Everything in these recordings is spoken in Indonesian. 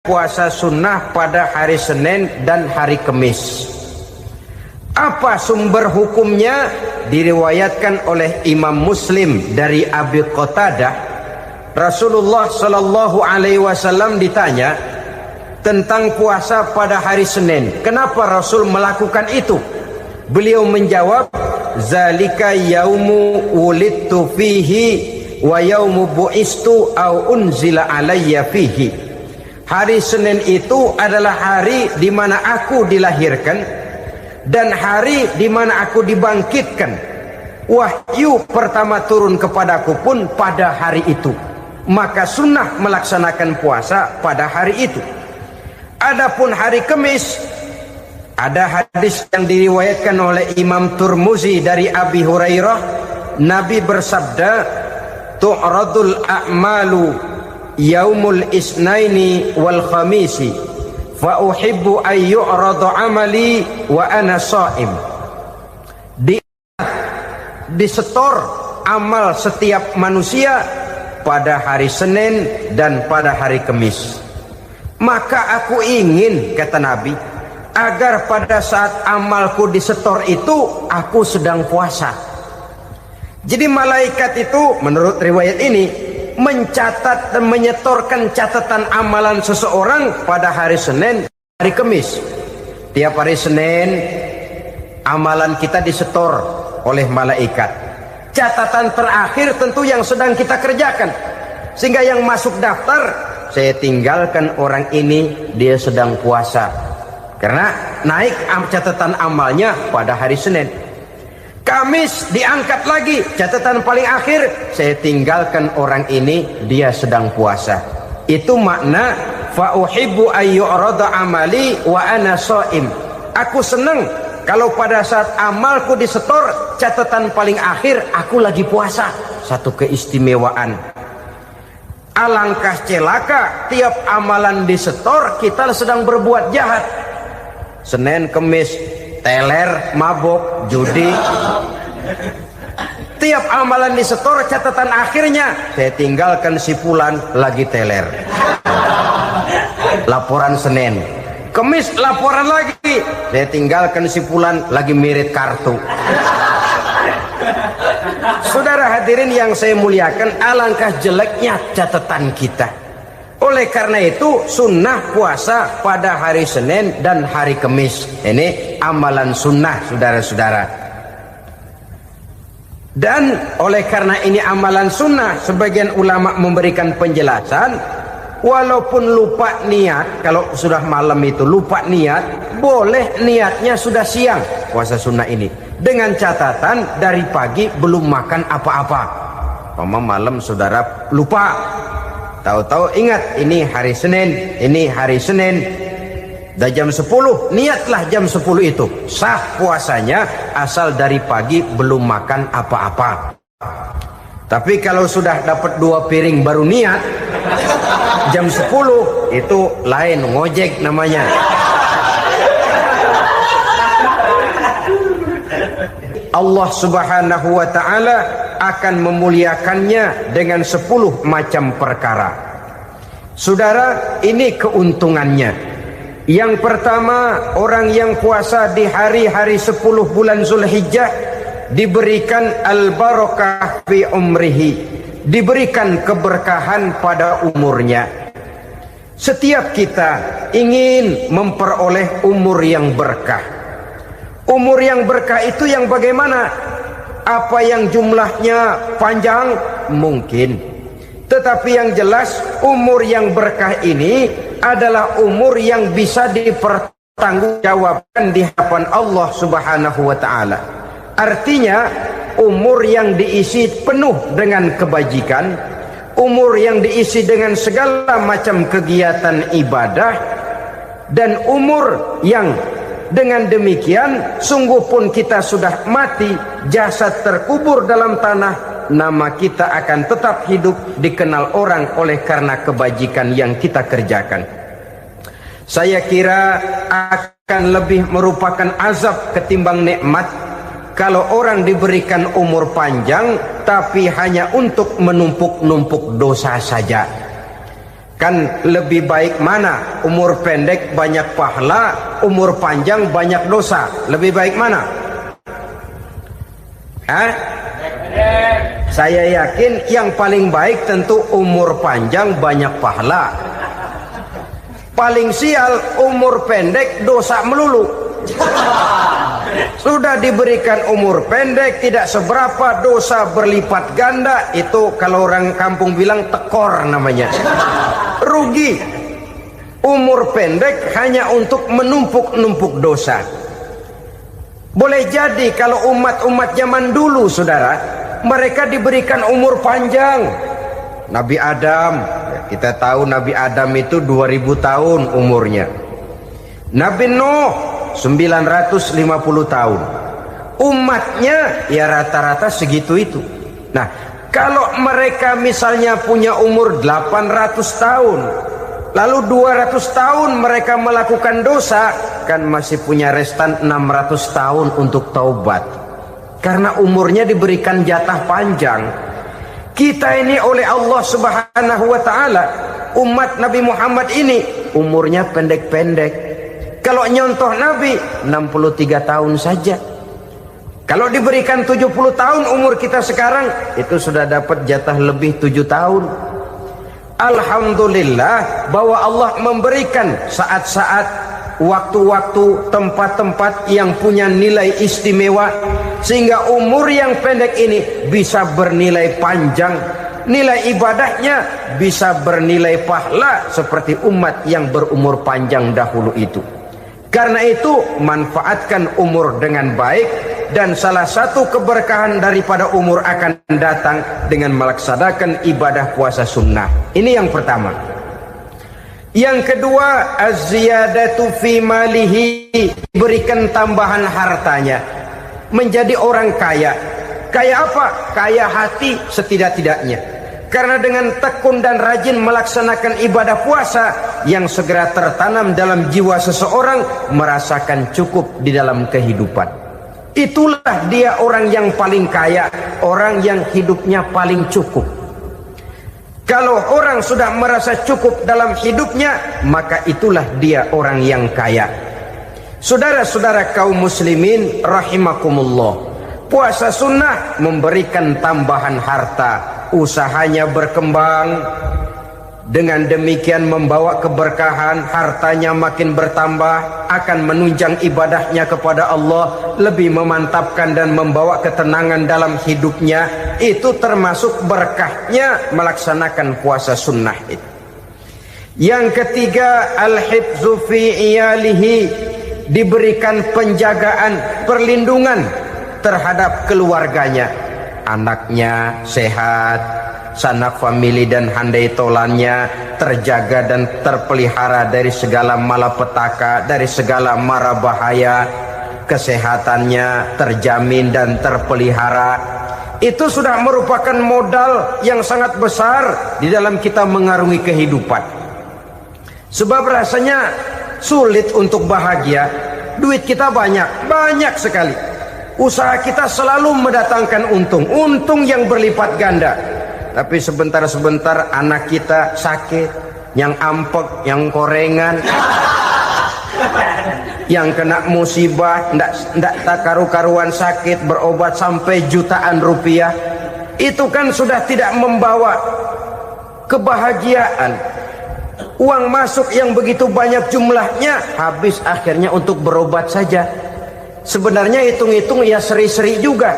puasa sunnah pada hari Senin dan hari Kamis. Apa sumber hukumnya? Diriwayatkan oleh Imam Muslim dari Abi Qatadah, Rasulullah Shallallahu Alaihi Wasallam ditanya tentang puasa pada hari Senin. Kenapa Rasul melakukan itu? Beliau menjawab, zalika yaumu wulidtu fihi wa yaumu bu'istu au unzila alayya fihi. Hari Senin itu adalah hari di mana aku dilahirkan dan hari di mana aku dibangkitkan. Wahyu pertama turun kepadaku pun pada hari itu. Maka sunnah melaksanakan puasa pada hari itu. Adapun hari Kamis, ada hadis yang diriwayatkan oleh Imam Turmuzi dari Abi Hurairah, Nabi bersabda, tu'radul a'malu yaumul isnaini wal khamisi fa uhibbu ay yu'radu amali wa ana shaim. Disetor amal setiap manusia pada hari Senin dan pada hari Kamis. Maka aku ingin, kata Nabi, agar pada saat amalku disetor itu aku sedang puasa. Jadi malaikat itu menurut riwayat ini mencatat dan menyetorkan catatan amalan seseorang pada hari Senin, hari Kamis. Tiap hari Senin amalan kita disetor oleh malaikat. Catatan terakhir tentu yang sedang kita kerjakan, sehingga yang masuk daftar, saya tinggalkan orang ini, dia sedang puasa, karena naik catatan amalnya pada hari Senin. Kamis diangkat lagi, catatan paling akhir, saya tinggalkan orang ini, dia sedang puasa. Itu makna fa uhibbu ayyurada amali wa ana shaim. Aku senang kalau pada saat amalku disetor, catatan paling akhir aku lagi puasa. Satu keistimewaan. Alangkah celaka tiap amalan disetor kita sedang berbuat jahat. Senin, Kamis, teler, mabok, judi. Tiap amalan disetor, catatan akhirnya saya tinggalkan si fulan lagi teler. Laporan Senin. Kamis laporan lagi, saya tinggalkan si fulan lagi mirit kartu. Saudara hadirin yang saya muliakan, alangkah jeleknya catatan kita. Oleh karena itu sunnah puasa pada hari Senin dan hari Kamis. Ini amalan sunnah, saudara-saudara. Dan oleh karena ini amalan sunnah, sebagian ulama memberikan penjelasan, walaupun lupa niat, kalau sudah malam itu lupa niat, boleh niatnya sudah siang puasa sunnah ini, dengan catatan dari pagi belum makan apa-apa. Malam saudara lupa, tahu-tahu ingat ini hari Senin, ini hari Senin, dah jam 10, niatlah jam 10 itu, sah puasanya asal dari pagi belum makan apa-apa. Tapi kalau sudah dapat 2 piring baru niat, jam 10 itu lain, ngojek namanya. Allah Subhanahu wa ta'ala akan memuliakannya dengan 10 macam perkara. Saudara, ini keuntungannya. Yang pertama, orang yang puasa di hari-hari 10 bulan Zulhijjah diberikan al-barakah fi umrihi, diberikan keberkahan pada umurnya. Setiap kita ingin memperoleh umur yang berkah. Umur yang berkah itu yang bagaimana? Apa yang jumlahnya panjang? Mungkin. Tetapi yang jelas umur yang berkah ini adalah umur yang bisa dipertanggungjawabkan di hadapan Allah Subhanahu wa ta'ala. Artinya umur yang diisi penuh dengan kebajikan, umur yang diisi dengan segala macam kegiatan ibadah, dan umur yang dengan demikian sungguh pun kita sudah mati, jasad terkubur dalam tanah, nama kita akan tetap hidup, dikenal orang oleh karena kebajikan yang kita kerjakan. Saya kira akan lebih merupakan azab ketimbang nikmat kalau orang diberikan umur panjang tapi hanya untuk menumpuk-numpuk dosa saja. Kan lebih baik mana? Umur pendek banyak pahala, umur panjang banyak dosa. Lebih baik mana? Saya yakin yang paling baik tentu umur panjang banyak pahala. Paling sial umur pendek dosa melulu. Sudah diberikan umur pendek tidak seberapa, dosa berlipat ganda. Itu kalau orang kampung bilang tekor namanya. Rugi. Umur pendek hanya untuk menumpuk-numpuk dosa. Boleh jadi kalau umat-umat zaman dulu, saudara, mereka diberikan umur panjang. Nabi Adam, kita tahu Nabi Adam itu 2000 tahun umurnya. Nabi Nuh 950 tahun. Umatnya ya rata-rata segitu itu. Nah, kalau mereka misalnya punya umur 800 tahun, lalu 200 tahun mereka melakukan dosa, kan masih punya restan 600 tahun untuk taubat. Karena umurnya diberikan jatah panjang. Kita ini oleh Allah Subhanahu wa taala, umat Nabi Muhammad ini umurnya pendek-pendek. Kalau nyontoh Nabi 63 tahun saja. Kalau diberikan 70 tahun umur kita sekarang, itu sudah dapat jatah lebih 7 tahun. Alhamdulillah bahwa Allah memberikan saat-saat, waktu-waktu, tempat-tempat yang punya nilai istimewa, sehingga umur yang pendek ini bisa bernilai panjang, nilai ibadahnya bisa bernilai pahala seperti umat yang berumur panjang dahulu itu. Karena itu manfaatkan umur dengan baik, dan salah satu keberkahan daripada umur akan datang dengan melaksanakan ibadah puasa sunnah. Ini yang pertama. Yang kedua, az-ziyadatu fi malihi, berikan tambahan hartanya, menjadi orang kaya. Kaya apa? Kaya hati setidak-tidaknya. Karena dengan tekun dan rajin melaksanakan ibadah puasa, yang segera tertanam dalam jiwa seseorang merasakan cukup di dalam kehidupan. Itulah dia orang yang paling kaya, orang yang hidupnya paling cukup. Kalau orang sudah merasa cukup dalam hidupnya, maka itulah dia orang yang kaya. Saudara-saudara kaum muslimin rahimakumullah, puasa sunnah memberikan tambahan harta, usahanya berkembang, dengan demikian membawa keberkahan, hartanya makin bertambah, akan menunjang ibadahnya kepada Allah, lebih memantapkan dan membawa ketenangan dalam hidupnya. Itu termasuk berkahnya melaksanakan puasa sunnah itu. Yang ketiga, al-hifzu fi iyalihi, diberikan penjagaan, perlindungan terhadap keluarganya. Anaknya sehat, sanak famili dan handai tolannya terjaga dan terpelihara dari segala malapetaka, dari segala mara bahaya. Kesehatannya terjamin dan terpelihara. Itu sudah merupakan modal yang sangat besar di dalam kita mengarungi kehidupan. Sebab rasanya sulit untuk bahagia. Duit kita banyak sekali. Usaha kita selalu mendatangkan untung yang berlipat ganda. Tapi sebentar-sebentar anak kita sakit, yang ampek, yang korengan, yang kena musibah, ndak tak karu-karuan sakit, berobat sampai jutaan rupiah. Itu kan sudah tidak membawa kebahagiaan. Uang masuk yang begitu banyak jumlahnya, habis akhirnya untuk berobat saja. Sebenarnya hitung-hitung ya seri-seri juga.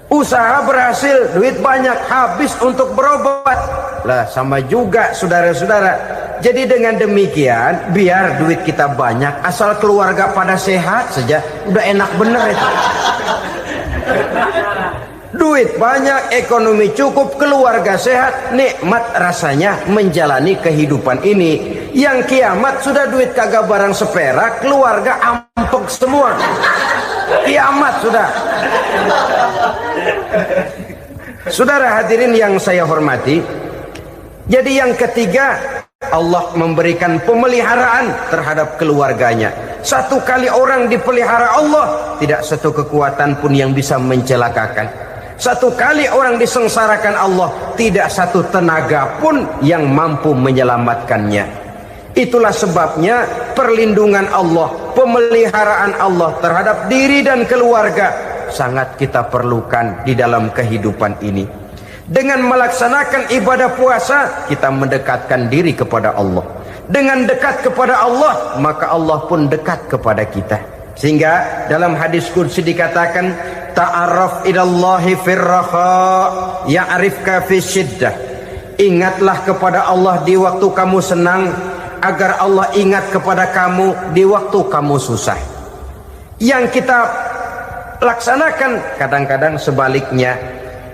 Usaha berhasil, duit banyak, habis untuk berobat. Lah sama juga saudara-saudara. Jadi dengan demikian, biar duit kita banyak, asal keluarga pada sehat saja, udah enak bener itu. Duit banyak, ekonomi cukup, keluarga sehat, nikmat rasanya menjalani kehidupan ini. Yang kiamat sudah duit kagak barang seperak, keluarga ampek semua. Kiamat sudah. Saudara hadirin yang saya hormati, jadi yang ketiga, Allah memberikan pemeliharaan terhadap keluarganya. Satu kali orang dipelihara Allah, tidak satu kekuatan pun yang bisa mencelakakan. Satu kali orang disengsarakan Allah, tidak satu tenaga pun yang mampu menyelamatkannya. Itulah sebabnya perlindungan Allah, pemeliharaan Allah terhadap diri dan keluarga sangat kita perlukan di dalam kehidupan ini. Dengan melaksanakan ibadah puasa, kita mendekatkan diri kepada Allah. Dengan dekat kepada Allah, maka Allah pun dekat kepada kita. Sehingga dalam hadis qudsi dikatakan, ta'arraf ilallahi firraha ya'rifka fi syiddah. Ingatlah kepada Allah di waktu kamu senang, agar Allah ingat kepada kamu di waktu kamu susah. Yang kita laksanakan kadang-kadang sebaliknya.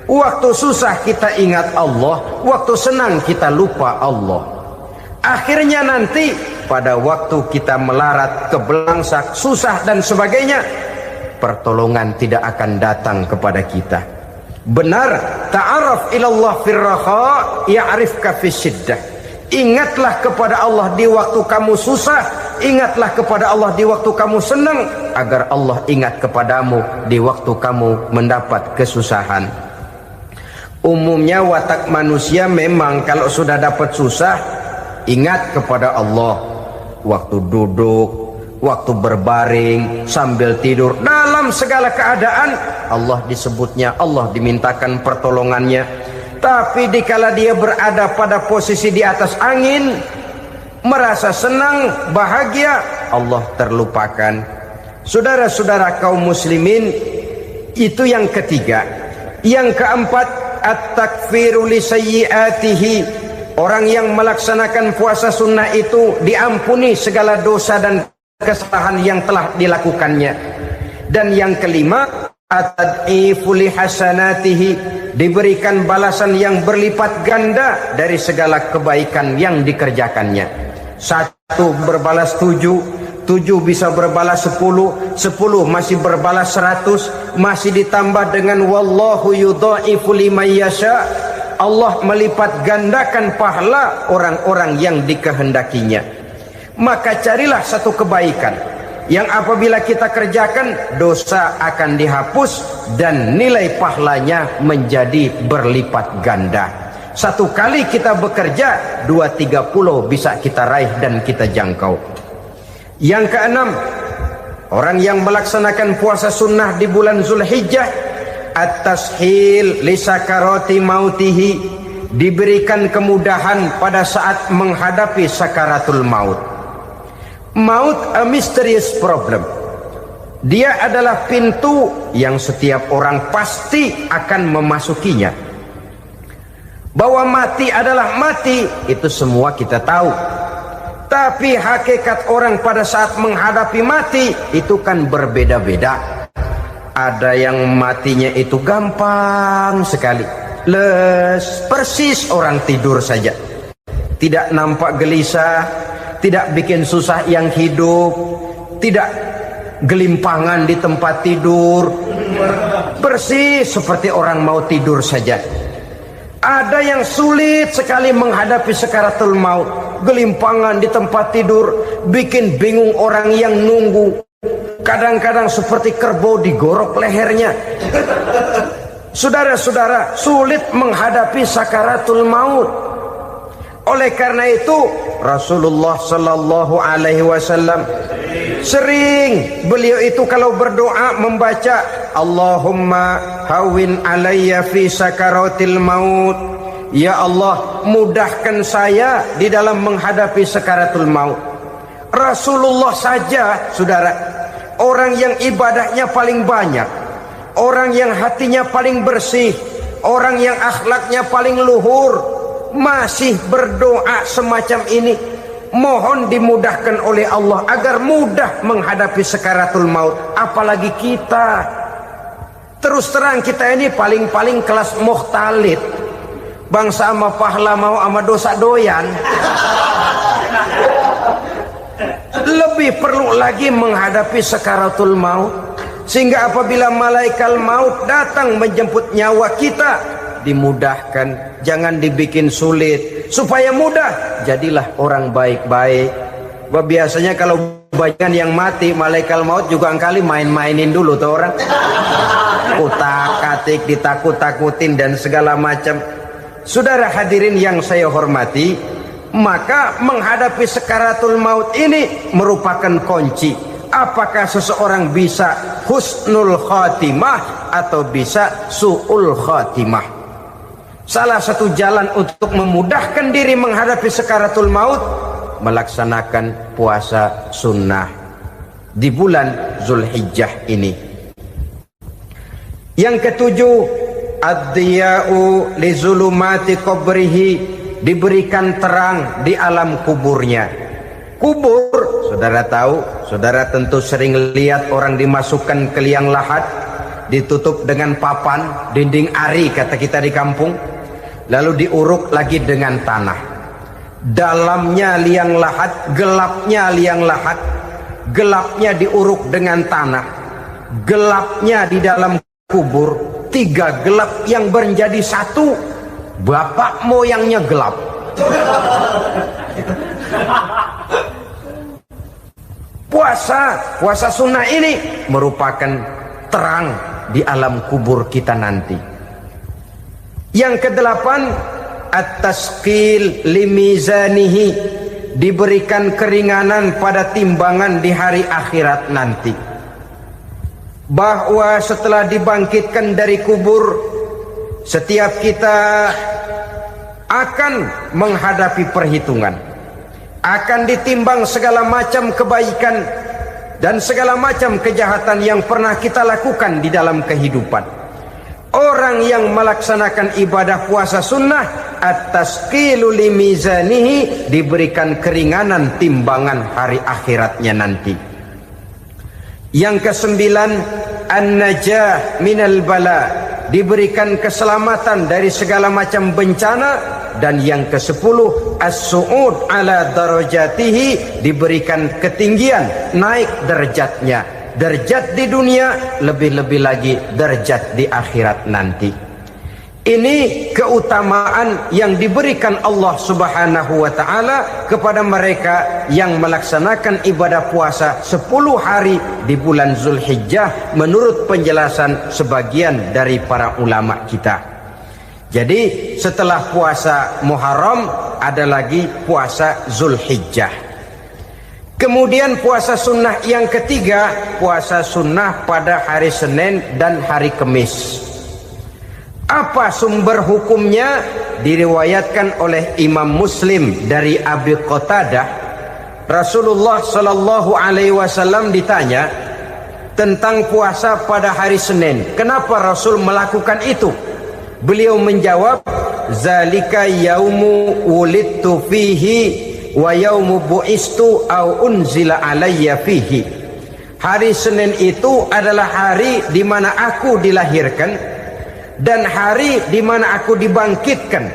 Waktu susah kita ingat Allah, waktu senang kita lupa Allah. Akhirnya nanti pada waktu kita melarat, kebelangsak, susah dan sebagainya, pertolongan tidak akan datang kepada kita. Benar, ta'arraf ilallah firraha ya'rifka fi syiddah. Ingatlah kepada Allah di waktu kamu susah, ingatlah kepada Allah di waktu kamu senang, agar Allah ingat kepadamu di waktu kamu mendapat kesusahan. Umumnya watak manusia memang kalau sudah dapat susah, ingat kepada Allah. Waktu duduk, waktu berbaring, sambil tidur, dalam segala keadaan Allah disebutnya, Allah dimintakan pertolongannya. Tapi dikala dia berada pada posisi di atas angin, merasa senang, bahagia, Allah terlupakan. Saudara-saudara kaum muslimin, itu yang ketiga. Yang keempat, at-takfiru li sayyiatihi. Orang yang melaksanakan puasa sunnah itu diampuni segala dosa dan kesalahan yang telah dilakukannya. Dan yang kelima, at-tad'ifu li hasanatihi, diberikan balasan yang berlipat ganda dari segala kebaikan yang dikerjakannya. 1 berbalas 7, 7 bisa berbalas 10, 10 masih berbalas 100, masih ditambah dengan wallahu yudha'ifu liman yasha. Allah melipat gandakan pahala orang-orang yang dikehendakinya. Maka carilah satu kebaikan yang apabila kita kerjakan, dosa akan dihapus dan nilai pahalanya menjadi berlipat ganda. 1 kali kita bekerja, 2-3 pulau bisa kita raih dan kita jangkau. Yang keenam, orang yang melaksanakan puasa sunnah di bulan Zulhijjah, at-tashil li sakarati mautihi, diberikan kemudahan pada saat menghadapi sakaratul maut. Maut a mysterious problem. Dia adalah pintu yang setiap orang pasti akan memasukinya. Bahwa mati adalah mati, itu semua kita tahu. Tapi hakikat orang pada saat menghadapi mati itu kan berbeda-beda. Ada yang matinya itu gampang sekali, persis orang tidur saja, tidak nampak gelisah, tidak bikin susah yang hidup, tidak gelimpangan di tempat tidur, persis seperti orang mau tidur saja. Ada yang sulit sekali menghadapi sakaratul maut, gelimpangan di tempat tidur, bikin bingung orang yang nunggu. Kadang-kadang seperti kerbau digorok lehernya. Saudara-saudara, sulit menghadapi sakaratul maut. Oleh karena itu Rasulullah sallallahu alaihi wasallam sering beliau itu kalau berdoa membaca Allahumma hawin alayya fi sakaratil maut. Ya Allah, mudahkan saya di dalam menghadapi sakaratul maut. Rasulullah saja, saudara, orang yang ibadahnya paling banyak, orang yang hatinya paling bersih, orang yang akhlaknya paling luhur, masih berdoa semacam ini. Mohon dimudahkan oleh Allah agar mudah menghadapi sakaratul maut. Apalagi kita, terus terang kita ini paling-paling kelas mukhtalid, bangsa sama pahala mau sama dosa doyan. Lebih perlu lagi menghadapi sakaratul maut, sehingga apabila malaikat maut datang menjemput nyawa kita, dimudahkan, jangan dibikin sulit, supaya mudah. Jadilah orang baik-baik. Biasanya kalau banyak yang mati, malaikat maut juga kali main-mainin dulu tuh orang. utak-atik, ditakut-takutin dan segala macam. Saudara hadirin yang saya hormati, maka menghadapi sakaratul maut ini merupakan kunci. Apakah seseorang bisa husnul khatimah atau bisa su'ul khatimah? Salah satu jalan untuk memudahkan diri menghadapi sakaratul maut, melaksanakan puasa sunnah di bulan Zulhijjah ini. Yang ketujuh, ad-diya'u li zulumati qabrihi, diberikan terang di alam kuburnya. Kubur, saudara tahu, saudara tentu sering lihat orang dimasukkan ke liang lahat, ditutup dengan papan, dinding ari kata kita di kampung, lalu diuruk lagi dengan tanah. Dalamnya liang lahat, gelapnya liang lahat, gelapnya diuruk dengan tanah, gelapnya di dalam kubur, tiga gelap yang menjadi satu. Bapak moyangnya gelap. Puasa sunnah ini merupakan terang di alam kubur kita nanti. Yang kedelapan, at-tasqil limizanihi, diberikan keringanan pada timbangan di hari akhirat nanti. Bahwa setelah dibangkitkan dari kubur, setiap kita akan menghadapi perhitungan, akan ditimbang segala macam kebaikan dan segala macam kejahatan yang pernah kita lakukan di dalam kehidupan. Orang yang melaksanakan ibadah puasa sunnah, at-tasqilu limizanihi, diberikan keringanan timbangan hari akhiratnya nanti. Yang kesembilan, an-najah minal bala, diberikan keselamatan dari segala macam bencana. Dan yang ke-10, as-su'ud ala darajatihi, diberikan ketinggian, naik derajatnya, derajat di dunia, lebih-lebih lagi derajat di akhirat nanti. Ini keutamaan yang diberikan Allah Subhanahu wa ta'ala kepada mereka yang melaksanakan ibadah puasa 10 hari di bulan Zulhijjah menurut penjelasan sebagian dari para ulama kita. Jadi setelah puasa Muharram ada lagi puasa Zulhijjah. Kemudian puasa sunnah yang ketiga, puasa sunnah pada hari Senin dan hari Kamis. Apa sumber hukumnya? Diriwayatkan oleh Imam Muslim dari Abi Qatadah, Rasulullah Shallallahu Alaihi Wasallam ditanya tentang puasa pada hari Senin. Kenapa Rasul melakukan itu? Beliau menjawab, zalika yaumu wulidtu fihi wa yaumu bu'istu au unzila alayya fihi. Hari Senin itu adalah hari di mana aku dilahirkan dan hari di mana aku dibangkitkan.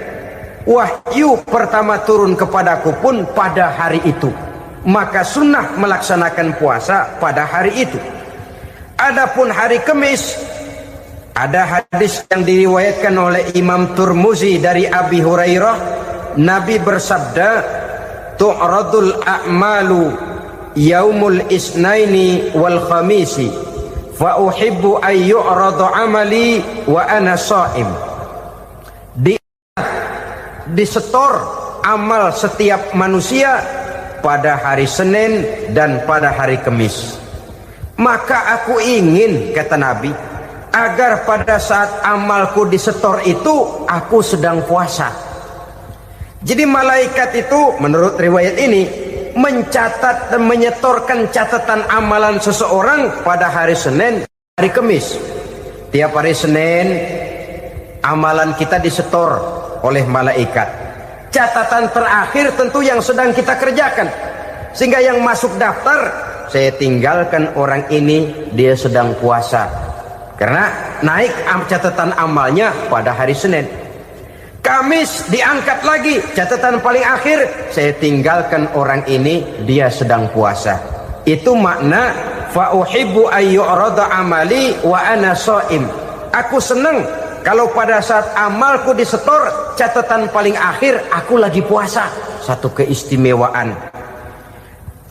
Wahyu pertama turun kepadaku pun pada hari itu. Maka sunnah melaksanakan puasa pada hari itu. Adapun hari Kamis, ada hadis yang diriwayatkan oleh Imam Turmuzi dari Abi Hurairah, Nabi bersabda, tu'radul a'malu yaumul isnaini wal khamisi fa uhibbu an yu'rada amali wa ana sha'im. Disetor amal setiap manusia pada hari Senin dan pada hari Kamis. Maka aku ingin, kata Nabi, agar pada saat amalku disetor itu aku sedang puasa. Jadi malaikat itu menurut riwayat ini mencatat dan menyetorkan catatan amalan seseorang pada hari Senin, hari Kamis. Tiap hari Senin amalan kita disetor oleh malaikat. Catatan terakhir tentu yang sedang kita kerjakan, sehingga yang masuk daftar, saya tinggalkan orang ini, dia sedang puasa, karena naik catatan amalnya pada hari Senin. Kamis diangkat lagi, catatan paling akhir, saya tinggalkan orang ini, dia sedang puasa. Itu makna fa uhibbu ayyurada amali wa ana shaim. Aku senang kalau pada saat amalku disetor, catatan paling akhir aku lagi puasa. Satu keistimewaan.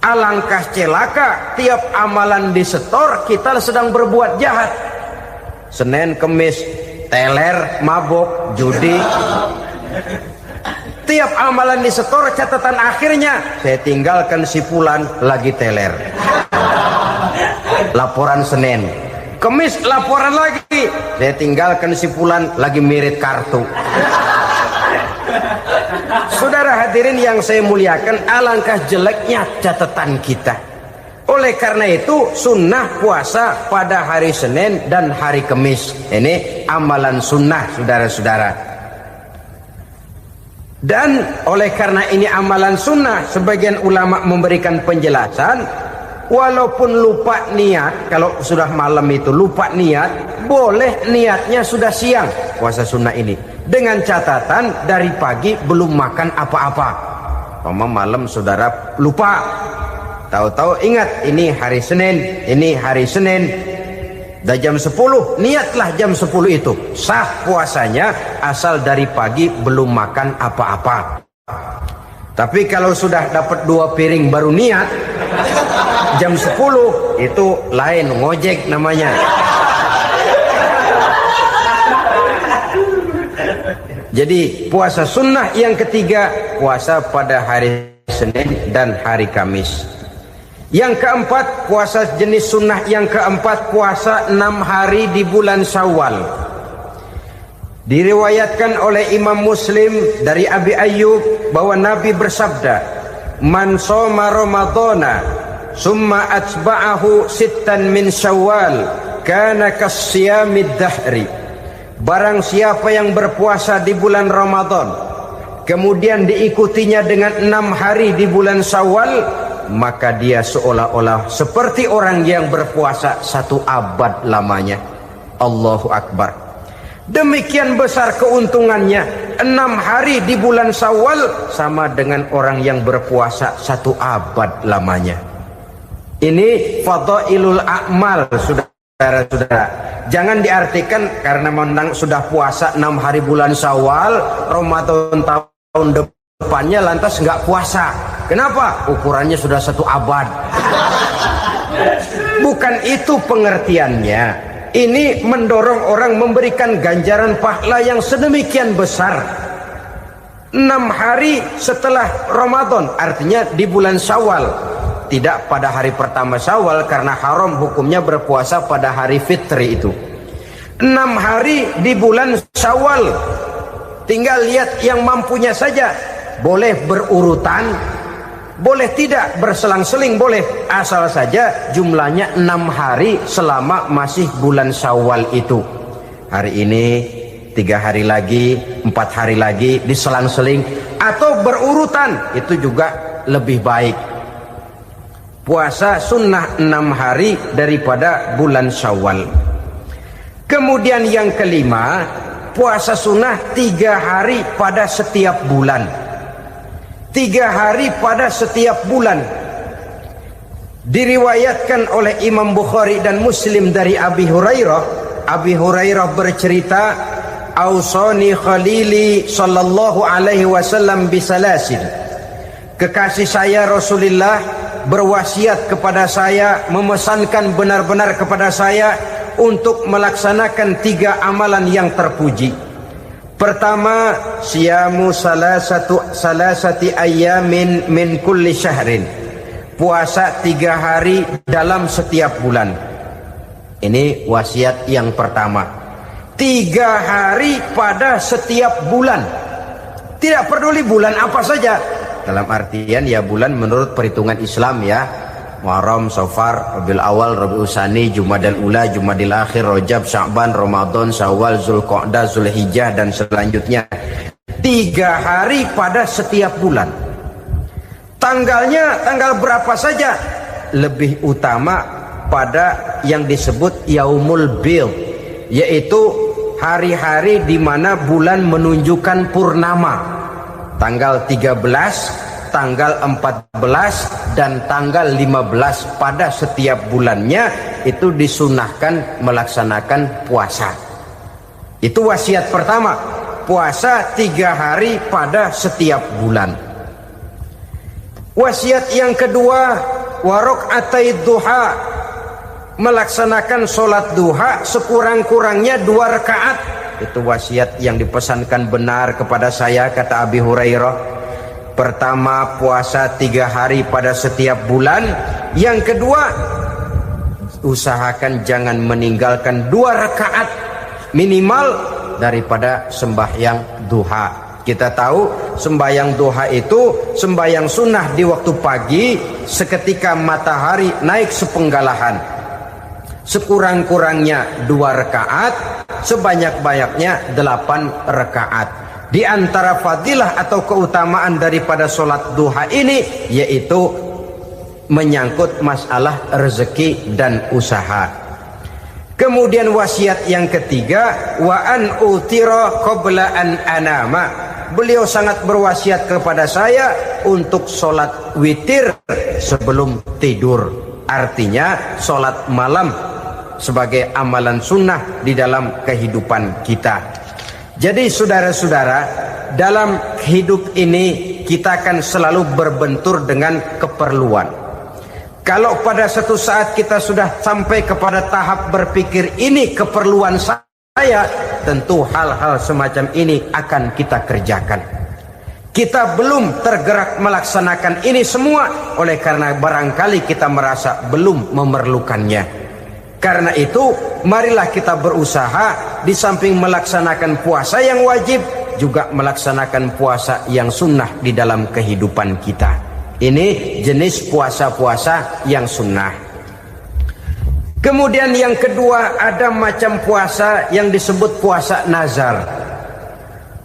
Alangkah celaka tiap amalan disetor kita sedang berbuat jahat. Senin, Kemis, teler, mabok, judi. Tiap amalan disetor, catatan akhirnya saya tinggalkan si fulan lagi teler. Laporan Senin. Kemis laporan lagi, saya tinggalkan si fulan lagi mirit kartu. Saudara hadirin yang saya muliakan, alangkah jeleknya catatan kita. Oleh karena itu sunnah puasa pada hari Senin dan hari Kemis. Ini amalan sunnah, saudara-saudara. Dan oleh karena ini amalan sunnah, sebagian ulama memberikan penjelasan, walaupun lupa niat, kalau sudah malam itu lupa niat, boleh niatnya sudah siang puasa sunnah ini, dengan catatan dari pagi belum makan apa-apa. Malam saudara lupa, tahu-tahu ingat ini hari Senin, dah jam 10, niatlah jam 10 itu, sah puasanya asal dari pagi belum makan apa-apa. Tapi kalau sudah dapat 2 piring baru niat, jam 10 itu lain, ngojek namanya. Jadi puasa sunnah yang ketiga, puasa pada hari Senin dan hari Kamis. Yang keempat, puasa jenis sunnah yang keempat, puasa 6 hari di bulan Syawal. Diriwayatkan oleh Imam Muslim dari Abi Ayyub bahwa Nabi bersabda, "Man shoma Ramadhana summa atba'ahu sittan min Syawal kana kasyamid dahri." Barang siapa yang berpuasa di bulan Ramadan kemudian diikutinya dengan 6 hari di bulan Syawal, maka dia seolah-olah seperti orang yang berpuasa 1 abad lamanya. Allahu Akbar. Demikian besar keuntungannya. 6 hari di bulan Syawal sama dengan orang yang berpuasa 1 abad lamanya. Ini fadailul a'mal, saudara-saudara. Jangan diartikan karena menang sudah puasa 6 hari bulan Syawal, Ramadan tahun depannya lantas nggak puasa. Kenapa? Ukurannya sudah 1 abad. Bukan itu pengertiannya. Ini mendorong orang memberikan ganjaran pahala yang sedemikian besar. 6 hari setelah Ramadan, artinya di bulan Syawal. Tidak pada hari pertama Syawal karena haram hukumnya berpuasa pada hari fitri itu. 6 hari di bulan Syawal. Tinggal lihat yang mampunya saja. Boleh berurutan, boleh tidak berselang-seling, boleh, asal saja jumlahnya 6 hari selama masih bulan Syawal itu. Hari ini 3 hari lagi, 4 hari lagi, diselang-seling atau berurutan, itu juga lebih baik. Puasa sunnah 6 hari daripada bulan Syawal. Kemudian yang kelima, puasa sunnah 3 hari pada setiap bulan. 3 hari pada setiap bulan. Diriwayatkan oleh Imam Bukhari dan Muslim dari Abi Hurairah. Abi Hurairah bercerita, "Ausani khalili sallallahu alaihi wasallam bisalasin." Kekasih saya Rasulullah berwasiat kepada saya, memesankan benar-benar kepada saya untuk melaksanakan 3 amalan yang terpuji. Pertama, siyamu salasati ayyamin min kulli syahrin. Puasa 3 hari dalam setiap bulan. Ini wasiat yang pertama. 3 hari pada setiap bulan. Tidak peduli bulan apa saja. Dalam artian ya bulan menurut perhitungan Islam ya. Muharram, Safar, Rabiul Awal, Rabiul Tsani, Jumadal Ula, Jumadil Akhir, Rajab, Sya'ban, Ramadan, Syawal, Zulqa'dah, Zulhijjah dan selanjutnya. 3 hari pada setiap bulan. Tanggalnya tanggal berapa saja. Lebih utama pada yang disebut Yaumul Bid, yaitu hari-hari di mana bulan menunjukkan purnama. Tanggal 13, tanggal 14 dan tanggal 15 pada setiap bulannya itu disunahkan melaksanakan puasa. Itu wasiat pertama, puasa 3 hari pada setiap bulan. Wasiat yang kedua, wa raka'atai duha, melaksanakan sholat duha sekurang-kurangnya 2 rakaat. Itu wasiat yang dipesankan benar kepada saya, kata Abi Hurairah. Pertama, puasa 3 hari pada setiap bulan. Yang kedua, usahakan jangan meninggalkan 2 rakaat minimal daripada sembahyang duha. Kita tahu sembahyang duha itu sembahyang sunnah di waktu pagi seketika matahari naik sepenggalahan. Sekurang-kurangnya 2 rakaat, sebanyak-banyaknya 8 rakaat. Di antara fadilah atau keutamaan daripada sholat duha ini yaitu menyangkut masalah rezeki dan usaha. Kemudian wasiat yang ketiga, wa an utira qabla an anama. Beliau sangat berwasiat kepada saya untuk sholat witir sebelum tidur. Artinya sholat malam sebagai amalan sunnah di dalam kehidupan kita. Jadi saudara-saudara, dalam hidup ini kita akan selalu berbentur dengan keperluan. Kalau pada satu saat kita sudah sampai kepada tahap berpikir ini keperluan saya, tentu hal-hal semacam ini akan kita kerjakan. Kita belum tergerak melaksanakan ini semua oleh karena barangkali kita merasa belum memerlukannya. Karena itu marilah kita berusaha di samping melaksanakan puasa yang wajib juga melaksanakan puasa yang sunnah di dalam kehidupan kita. Ini jenis puasa-puasa yang sunnah. Kemudian yang kedua, ada macam puasa yang disebut puasa nazar.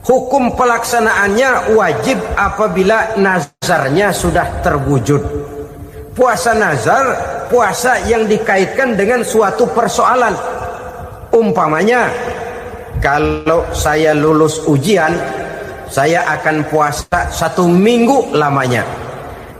Hukum pelaksanaannya wajib apabila nazarnya sudah terwujud. Puasa nazar, puasa yang dikaitkan dengan suatu persoalan. Umpamanya, kalau saya lulus ujian, saya akan puasa 1 minggu lamanya.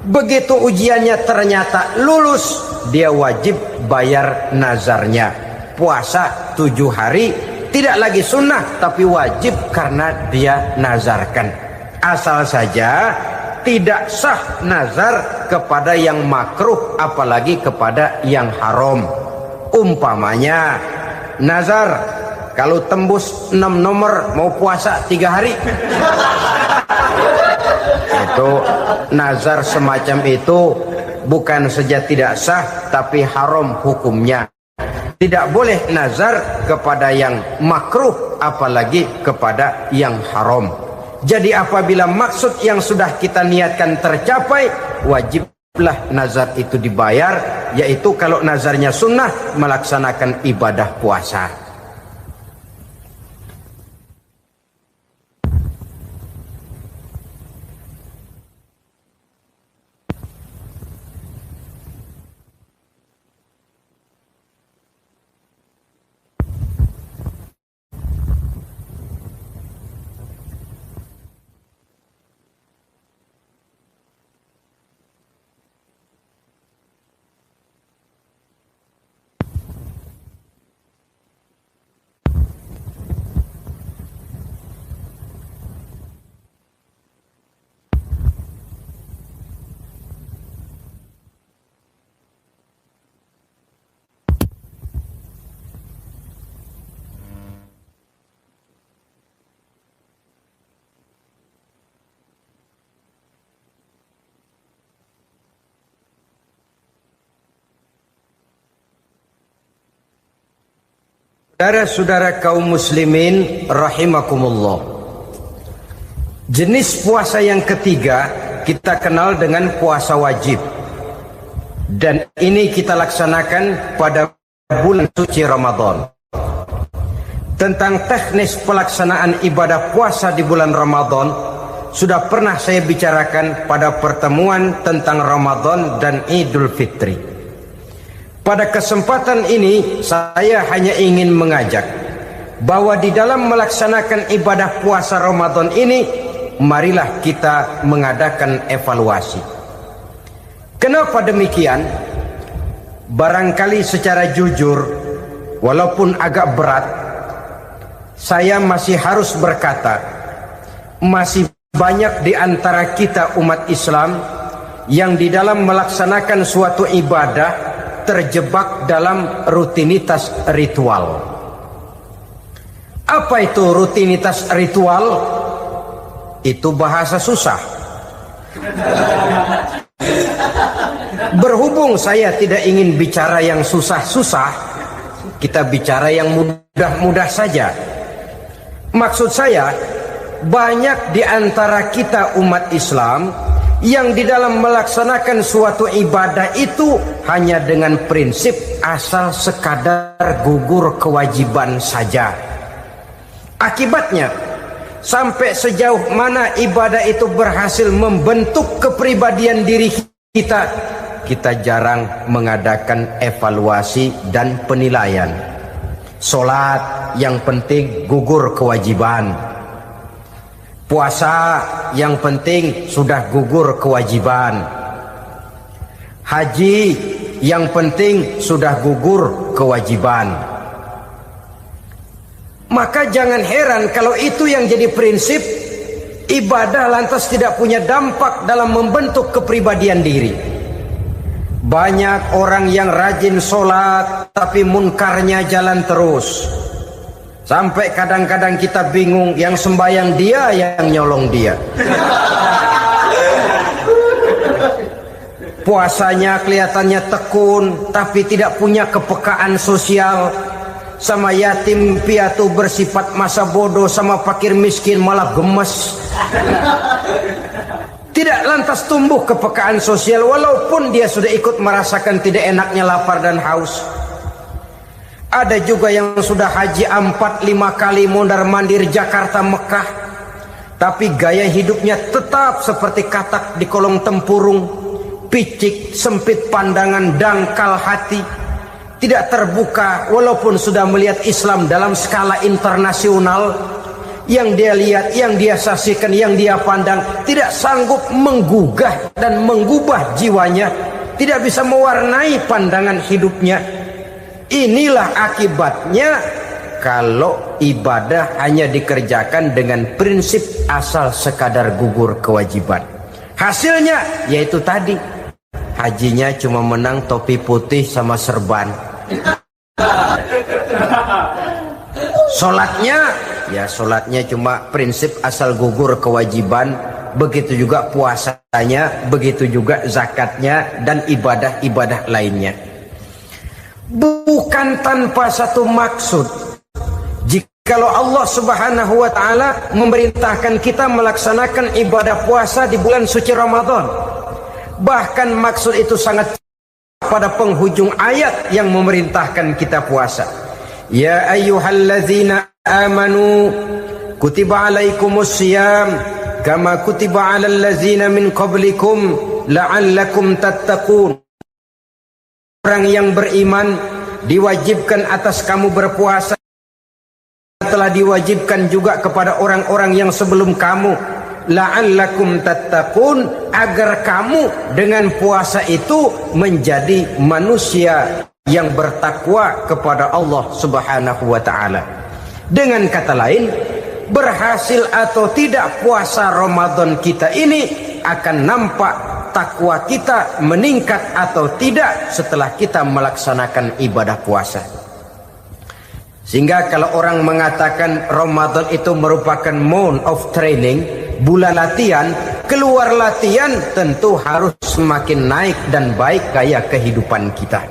Begitu ujiannya ternyata lulus, dia wajib bayar nazarnya. Puasa 7 hari, tidak lagi sunnah tapi wajib karena dia nazarkan. Asal saja tidak sah nazar kepada yang makruh apalagi kepada yang haram. Umpamanya nazar kalau tembus 6 nomor mau puasa 3 hari. Itu nazar semacam itu bukan saja tidak sah tapi haram hukumnya. Tidak boleh nazar kepada yang makruh apalagi kepada yang haram. Jadi apabila maksud yang sudah kita niatkan tercapai, wajiblah nazar itu dibayar, yaitu kalau nazarnya sunnah melaksanakan ibadah puasa. Saudara-saudara kaum muslimin rahimakumullah. Jenis puasa yang ketiga kita kenal dengan puasa wajib. Dan ini kita laksanakan pada bulan suci Ramadan. Tentang teknis pelaksanaan ibadah puasa di bulan Ramadan sudah pernah saya bicarakan pada pertemuan tentang Ramadan dan Idul Fitri. Pada kesempatan ini saya hanya ingin mengajak bahwa di dalam melaksanakan ibadah puasa Ramadan ini, marilah kita mengadakan evaluasi. Kenapa demikian? Barangkali secara jujur, walaupun agak berat, saya masih harus berkata, masih banyak di antara kita umat Islam yang di dalam melaksanakan suatu ibadah terjebak dalam rutinitas ritual. Apa itu rutinitas ritual? Itu bahasa susah. Berhubung saya tidak ingin bicara yang susah-susah, kita bicara yang mudah-mudah saja. Maksud saya, banyak di antara kita umat Islam yang di dalam melaksanakan suatu ibadah itu hanya dengan prinsip asal sekadar gugur kewajiban saja. Akibatnya, sampai sejauh mana ibadah itu berhasil membentuk kepribadian diri kita, kita jarang mengadakan evaluasi dan penilaian. Solat yang penting gugur kewajiban. Puasa yang penting sudah gugur kewajiban. Haji yang penting sudah gugur kewajiban. Maka jangan heran kalau itu yang jadi prinsip, ibadah lantas tidak punya dampak dalam membentuk kepribadian diri. Banyak orang yang rajin sholat tapi munkarnya jalan terus. Sampai kadang-kadang kita bingung, yang sembahyang dia, yang nyolong dia. Puasanya kelihatannya tekun tapi tidak punya kepekaan sosial. Sama yatim piatu bersifat masa bodoh, sama fakir miskin malah gemes. Tidak lantas tumbuh kepekaan sosial walaupun dia sudah ikut merasakan tidak enaknya lapar dan haus. Ada juga yang sudah haji 4-5 kali mondar-mandir Jakarta Mekah, tapi gaya hidupnya tetap seperti katak di kolong tempurung, picik, sempit pandangan, dangkal hati, tidak terbuka walaupun sudah melihat Islam dalam skala internasional. Yang dia lihat, yang dia saksikan, yang dia pandang tidak sanggup menggugah dan mengubah jiwanya, tidak bisa mewarnai pandangan hidupnya. Inilah akibatnya kalau ibadah hanya dikerjakan dengan prinsip asal sekadar gugur kewajiban. Hasilnya yaitu tadi, hajinya cuma menang topi putih sama serban. Sholatnya cuma prinsip asal gugur kewajiban. Begitu juga puasanya, begitu juga zakatnya dan ibadah-ibadah lainnya. Bukan tanpa satu maksud. Jikalau Allah Subhanahu wa taala memerintahkan kita melaksanakan ibadah puasa di bulan suci Ramadan, bahkan maksud itu sangat pada penghujung ayat yang memerintahkan kita puasa. Ya ayyuhallazina amanu kutiba alaikumus syiyam kama kutiba alal ladzina min qablikum la'allakum tattaqun. Orang yang beriman diwajibkan atas kamu berpuasa, telah diwajibkan juga kepada orang-orang yang sebelum kamu, la'allakum tattaqun, agar kamu dengan puasa itu menjadi manusia yang bertakwa kepada Allah Subhanahu wa taala. Dengan kata lain, berhasil atau tidak puasa Ramadan kita ini akan nampak takwa kita meningkat atau tidak setelah kita melaksanakan ibadah puasa. Sehingga kalau orang mengatakan Ramadan itu merupakan month of training, bulan latihan, keluar latihan tentu harus semakin naik dan baik gaya kehidupan kita.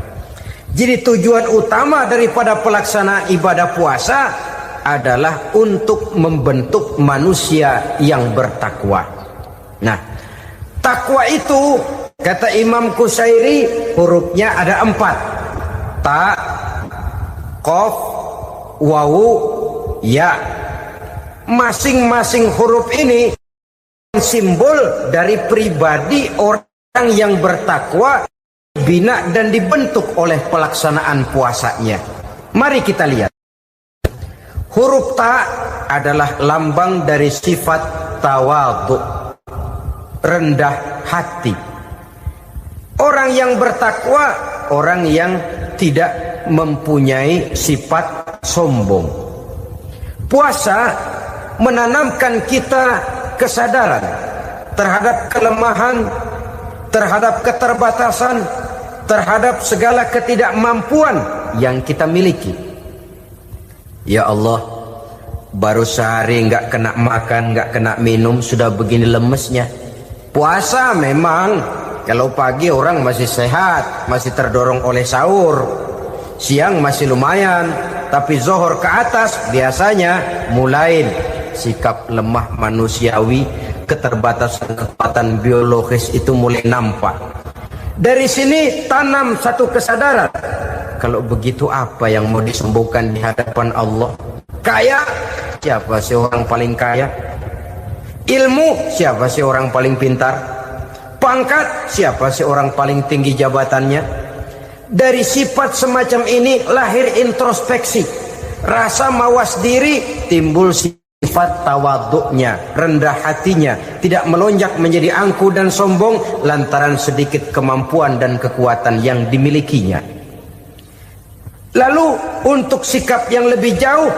Jadi tujuan utama daripada pelaksanaan ibadah puasa adalah untuk membentuk manusia yang bertakwa. Nah, takwa itu kata Imam Qusairi hurufnya ada 4. Ta, qaf, wawu, ya. Masing-masing huruf ini simbol dari pribadi orang yang bertakwa, bina dan dibentuk oleh pelaksanaan puasanya. Mari kita lihat. Huruf ta adalah lambang dari sifat tawadhu, rendah hati. Orang yang bertakwa, orang yang tidak mempunyai sifat sombong. Puasa menanamkan kita kesadaran terhadap kelemahan, terhadap keterbatasan, terhadap segala ketidakmampuan yang kita miliki. Ya Allah, baru sehari nggak kena makan, nggak kena minum, sudah begini lemesnya. Puasa memang, kalau pagi orang masih sehat, masih terdorong oleh sahur, siang masih lumayan, tapi zuhur ke atas biasanya mulai sikap lemah manusiawi, keterbatasan kekuatan biologis itu mulai nampak. Dari sini tanam satu kesadaran, kalau begitu apa yang mau disembuhkan di hadapan Allah? Kaya, siapa sih orang paling kaya? Ilmu, siapa sih orang paling pintar? Pangkat, siapa sih orang paling tinggi jabatannya? Dari sifat semacam ini lahir introspeksi, rasa mawas diri, timbul sifat tawaduknya, rendah hatinya, tidak melonjak menjadi angkuh dan sombong lantaran sedikit kemampuan dan kekuatan yang dimilikinya. Lalu untuk sikap yang lebih jauh,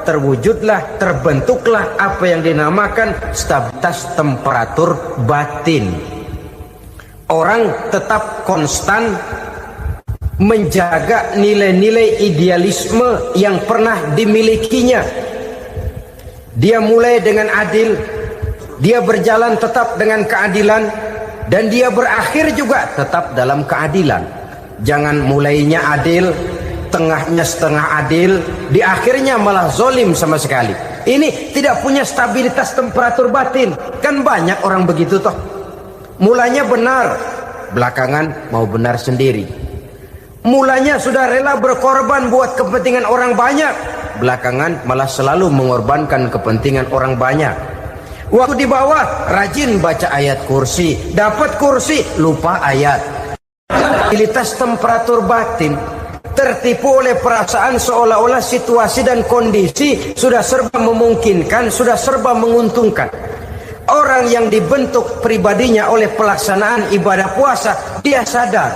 terwujudlah, terbentuklah apa yang dinamakan stabilitas temperatur batin. Orang tetap konstan menjaga nilai-nilai idealisme yang pernah dimilikinya. Dia mulai dengan adil, dia berjalan tetap dengan keadilan, dan dia berakhir juga tetap dalam keadilan. Jangan mulainya adil, tengahnya setengah adil, di akhirnya malah zolim sama sekali. Ini tidak punya stabilitas temperatur batin. Kan banyak orang begitu toh. Mulanya benar, belakangan mau benar sendiri. Mulanya sudah rela berkorban buat kepentingan orang banyak, belakangan malah selalu mengorbankan kepentingan orang banyak. Waktu di bawah rajin baca ayat kursi, dapat kursi lupa ayat. Stabilitas temperatur batin, tertipu oleh perasaan seolah-olah situasi dan kondisi sudah serba memungkinkan, sudah serba menguntungkan. Orang yang dibentuk pribadinya oleh pelaksanaan ibadah puasa, dia sadar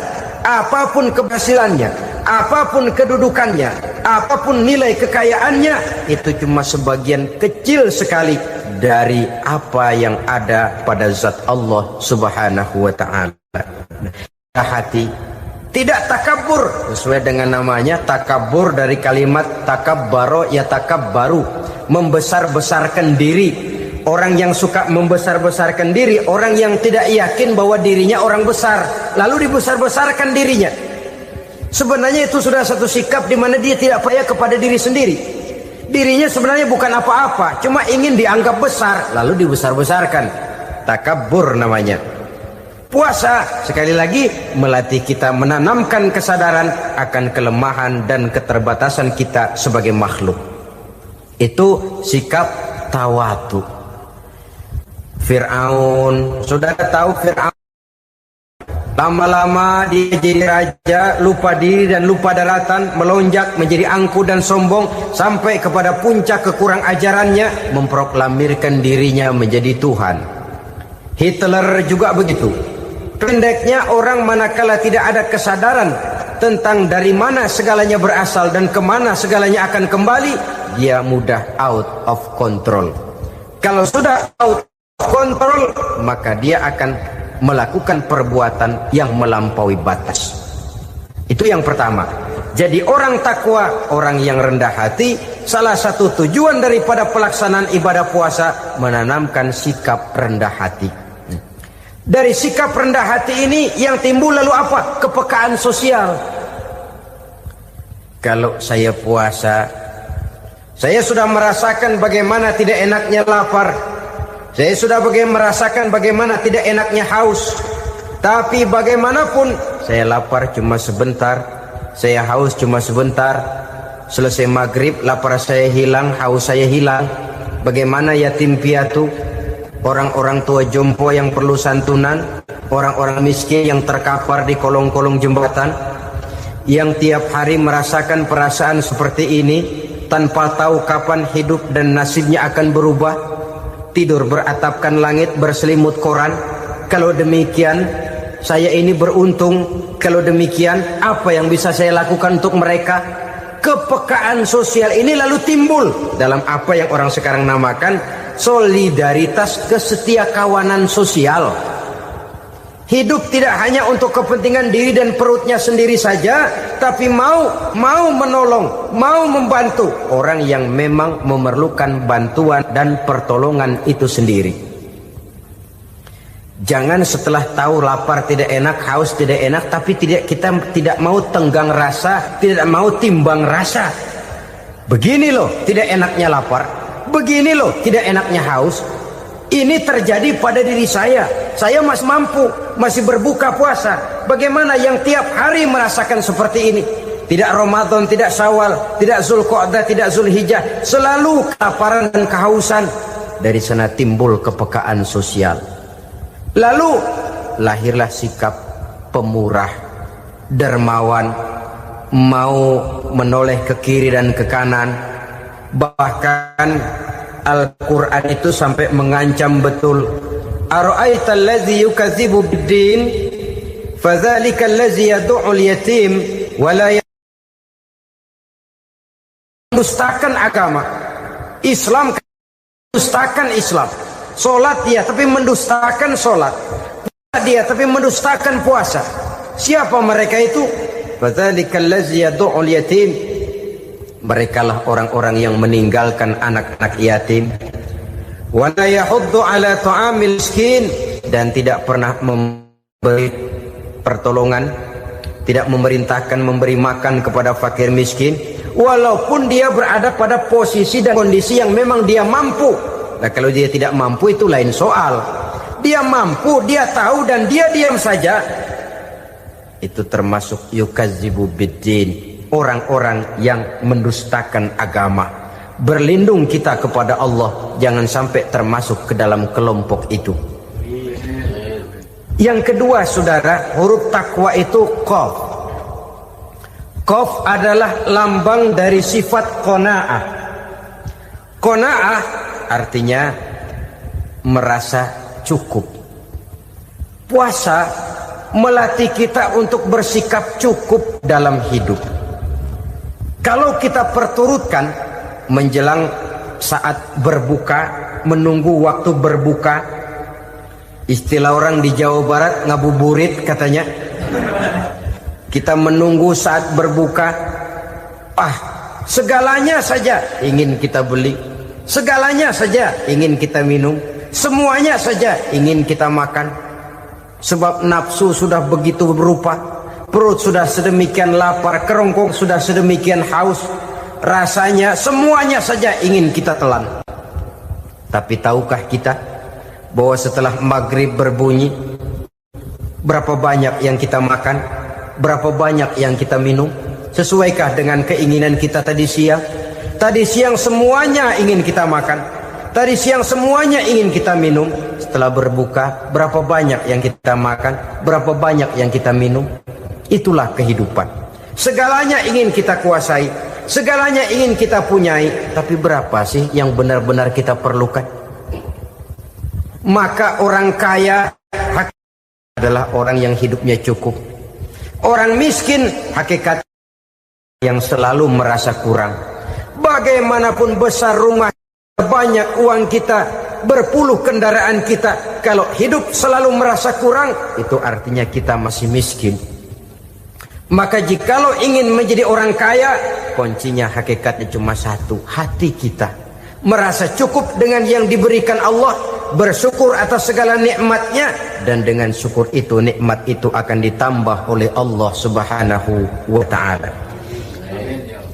apapun keberhasilannya, apapun kedudukannya, apapun nilai kekayaannya, itu cuma sebagian kecil sekali dari apa yang ada pada zat Allah Subhanahu wa ta'ala. Hati tidak takabur, sesuai dengan namanya takabur dari kalimat takabbaro ya takabbaru, membesar-besarkan diri. Orang yang suka membesar-besarkan diri, orang yang tidak yakin bahwa dirinya orang besar, lalu dibesar-besarkan dirinya. Sebenarnya itu sudah satu sikap di mana dia tidak percaya kepada diri sendiri. Dirinya sebenarnya bukan apa-apa, cuma ingin dianggap besar, lalu dibesar-besarkan. Takabbur namanya. Puasa sekali lagi melatih kita menanamkan kesadaran akan kelemahan dan keterbatasan kita sebagai makhluk. Itu sikap tawadu. Fir'aun, sudah tahu Fir'aun, lama-lama dia jadi raja, lupa diri dan lupa daratan, melonjak menjadi angkuh dan sombong sampai kepada puncak kekurang ajarannya, memproklamirkan dirinya menjadi Tuhan. Hitler juga begitu. Pendeknya orang manakala tidak ada kesadaran tentang dari mana segalanya berasal dan kemana segalanya akan kembali, dia mudah out of control. Kalau sudah out kontrol, maka dia akan melakukan perbuatan yang melampaui batas. Itu yang pertama. Jadi orang takwa, orang yang rendah hati, salah satu tujuan daripada pelaksanaan ibadah puasa menanamkan sikap rendah hati. Dari sikap rendah hati ini yang timbul lalu apa? Kepekaan sosial. Kalau saya puasa, saya sudah merasakan bagaimana tidak enaknya lapar. Saya sudah merasakan bagaimana tidak enaknya haus. Tapi bagaimanapun, saya lapar cuma sebentar, saya haus cuma sebentar. Selesai maghrib, lapar saya hilang, haus saya hilang. Bagaimana yatim piatu, orang-orang tua jompo yang perlu santunan, orang-orang miskin yang terkapar di kolong-kolong jembatan, yang tiap hari merasakan perasaan seperti ini, tanpa tahu kapan hidup dan nasibnya akan berubah. Tidur beratapkan langit, berselimut koran. Kalau demikian, saya ini beruntung. Kalau demikian, apa yang bisa saya lakukan untuk mereka? Kepekaan sosial ini lalu timbul dalam apa yang orang sekarang namakan solidaritas, kesetiakawanan sosial. Hidup tidak hanya untuk kepentingan diri dan perutnya sendiri saja, tapi mau menolong, mau membantu orang yang memang memerlukan bantuan dan pertolongan itu sendiri. Jangan setelah tahu lapar tidak enak, haus tidak enak, tapi kita tidak mau tenggang rasa, tidak mau timbang rasa. Begini loh tidak enaknya lapar, begini loh tidak enaknya haus. Ini terjadi pada diri saya masih mampu, masih berbuka puasa. Bagaimana yang tiap hari merasakan seperti ini? Tidak Ramadan, tidak Syawal, tidak Zulqa'dah, tidak Zulhijjah, selalu kelaparan dan kehausan. Dari sana timbul kepekaan sosial. Lalu lahirlah sikap pemurah, dermawan, mau menoleh ke kiri dan ke kanan. Bahkan Al-Quran itu sampai mengancam betul. Ara'aital ladzi yukadzibu bid-din fadzalikal ladzi yad'ul yatim wa la mendustakan agama. Islam mendustakan Islam. Salat dia tapi mendustakan salat. Puasa dia tapi mendustakan puasa. Siapa mereka itu? Fadzalikal ladzi yad'ul yatim. Merekalah orang-orang yang meninggalkan anak-anak yatim. Wa la yahuddu ala ta'amil miskin, dan tidak pernah memberi pertolongan, tidak memerintahkan memberi makan kepada fakir miskin, walaupun dia berada pada posisi dan kondisi yang memang dia mampu. Nah, kalau dia tidak mampu itu lain soal. Dia mampu, dia tahu, dan dia diam saja. Itu termasuk yukadzibu biddin, orang-orang yang mendustakan agama. Berlindung kita kepada Allah, jangan sampai termasuk ke dalam kelompok itu. Yang kedua saudara, huruf takwa itu qaf. Qaf adalah lambang dari sifat qanaah. Qanaah artinya merasa cukup. Puasa melatih kita untuk bersikap cukup dalam hidup. Kalau kita perturutkan menjelang saat berbuka, menunggu waktu berbuka, istilah orang di Jawa Barat ngabuburit katanya, kita menunggu saat berbuka, segalanya saja ingin kita beli, segalanya saja ingin kita minum, semuanya saja ingin kita makan, sebab nafsu sudah begitu berupa, perut sudah sedemikian lapar, kerongkong sudah sedemikian haus, rasanya semuanya saja ingin kita telan. Tapi tahukah kita bahwa setelah maghrib berbunyi, berapa banyak yang kita makan, berapa banyak yang kita minum? Sesuaikah dengan keinginan kita tadi siang? Tadi siang semuanya ingin kita makan, tadi siang semuanya ingin kita minum. Setelah berbuka, berapa banyak yang kita makan, berapa banyak yang kita minum? Itulah kehidupan. Segalanya ingin kita kuasai, segalanya ingin kita punyai, tapi berapa sih yang benar-benar kita perlukan? Maka orang kaya adalah orang yang hidupnya cukup. Orang miskin hakikat yang selalu merasa kurang. Bagaimanapun besar rumah, banyak uang kita, berpuluh kendaraan kita, kalau hidup selalu merasa kurang, itu artinya kita masih miskin. Maka jikalau ingin menjadi orang kaya, kuncinya hakikatnya cuma satu, hati kita merasa cukup dengan yang diberikan Allah, bersyukur atas segala nikmatnya, dan dengan syukur itu, nikmat itu akan ditambah oleh Allah Subhanahu wa ta'ala.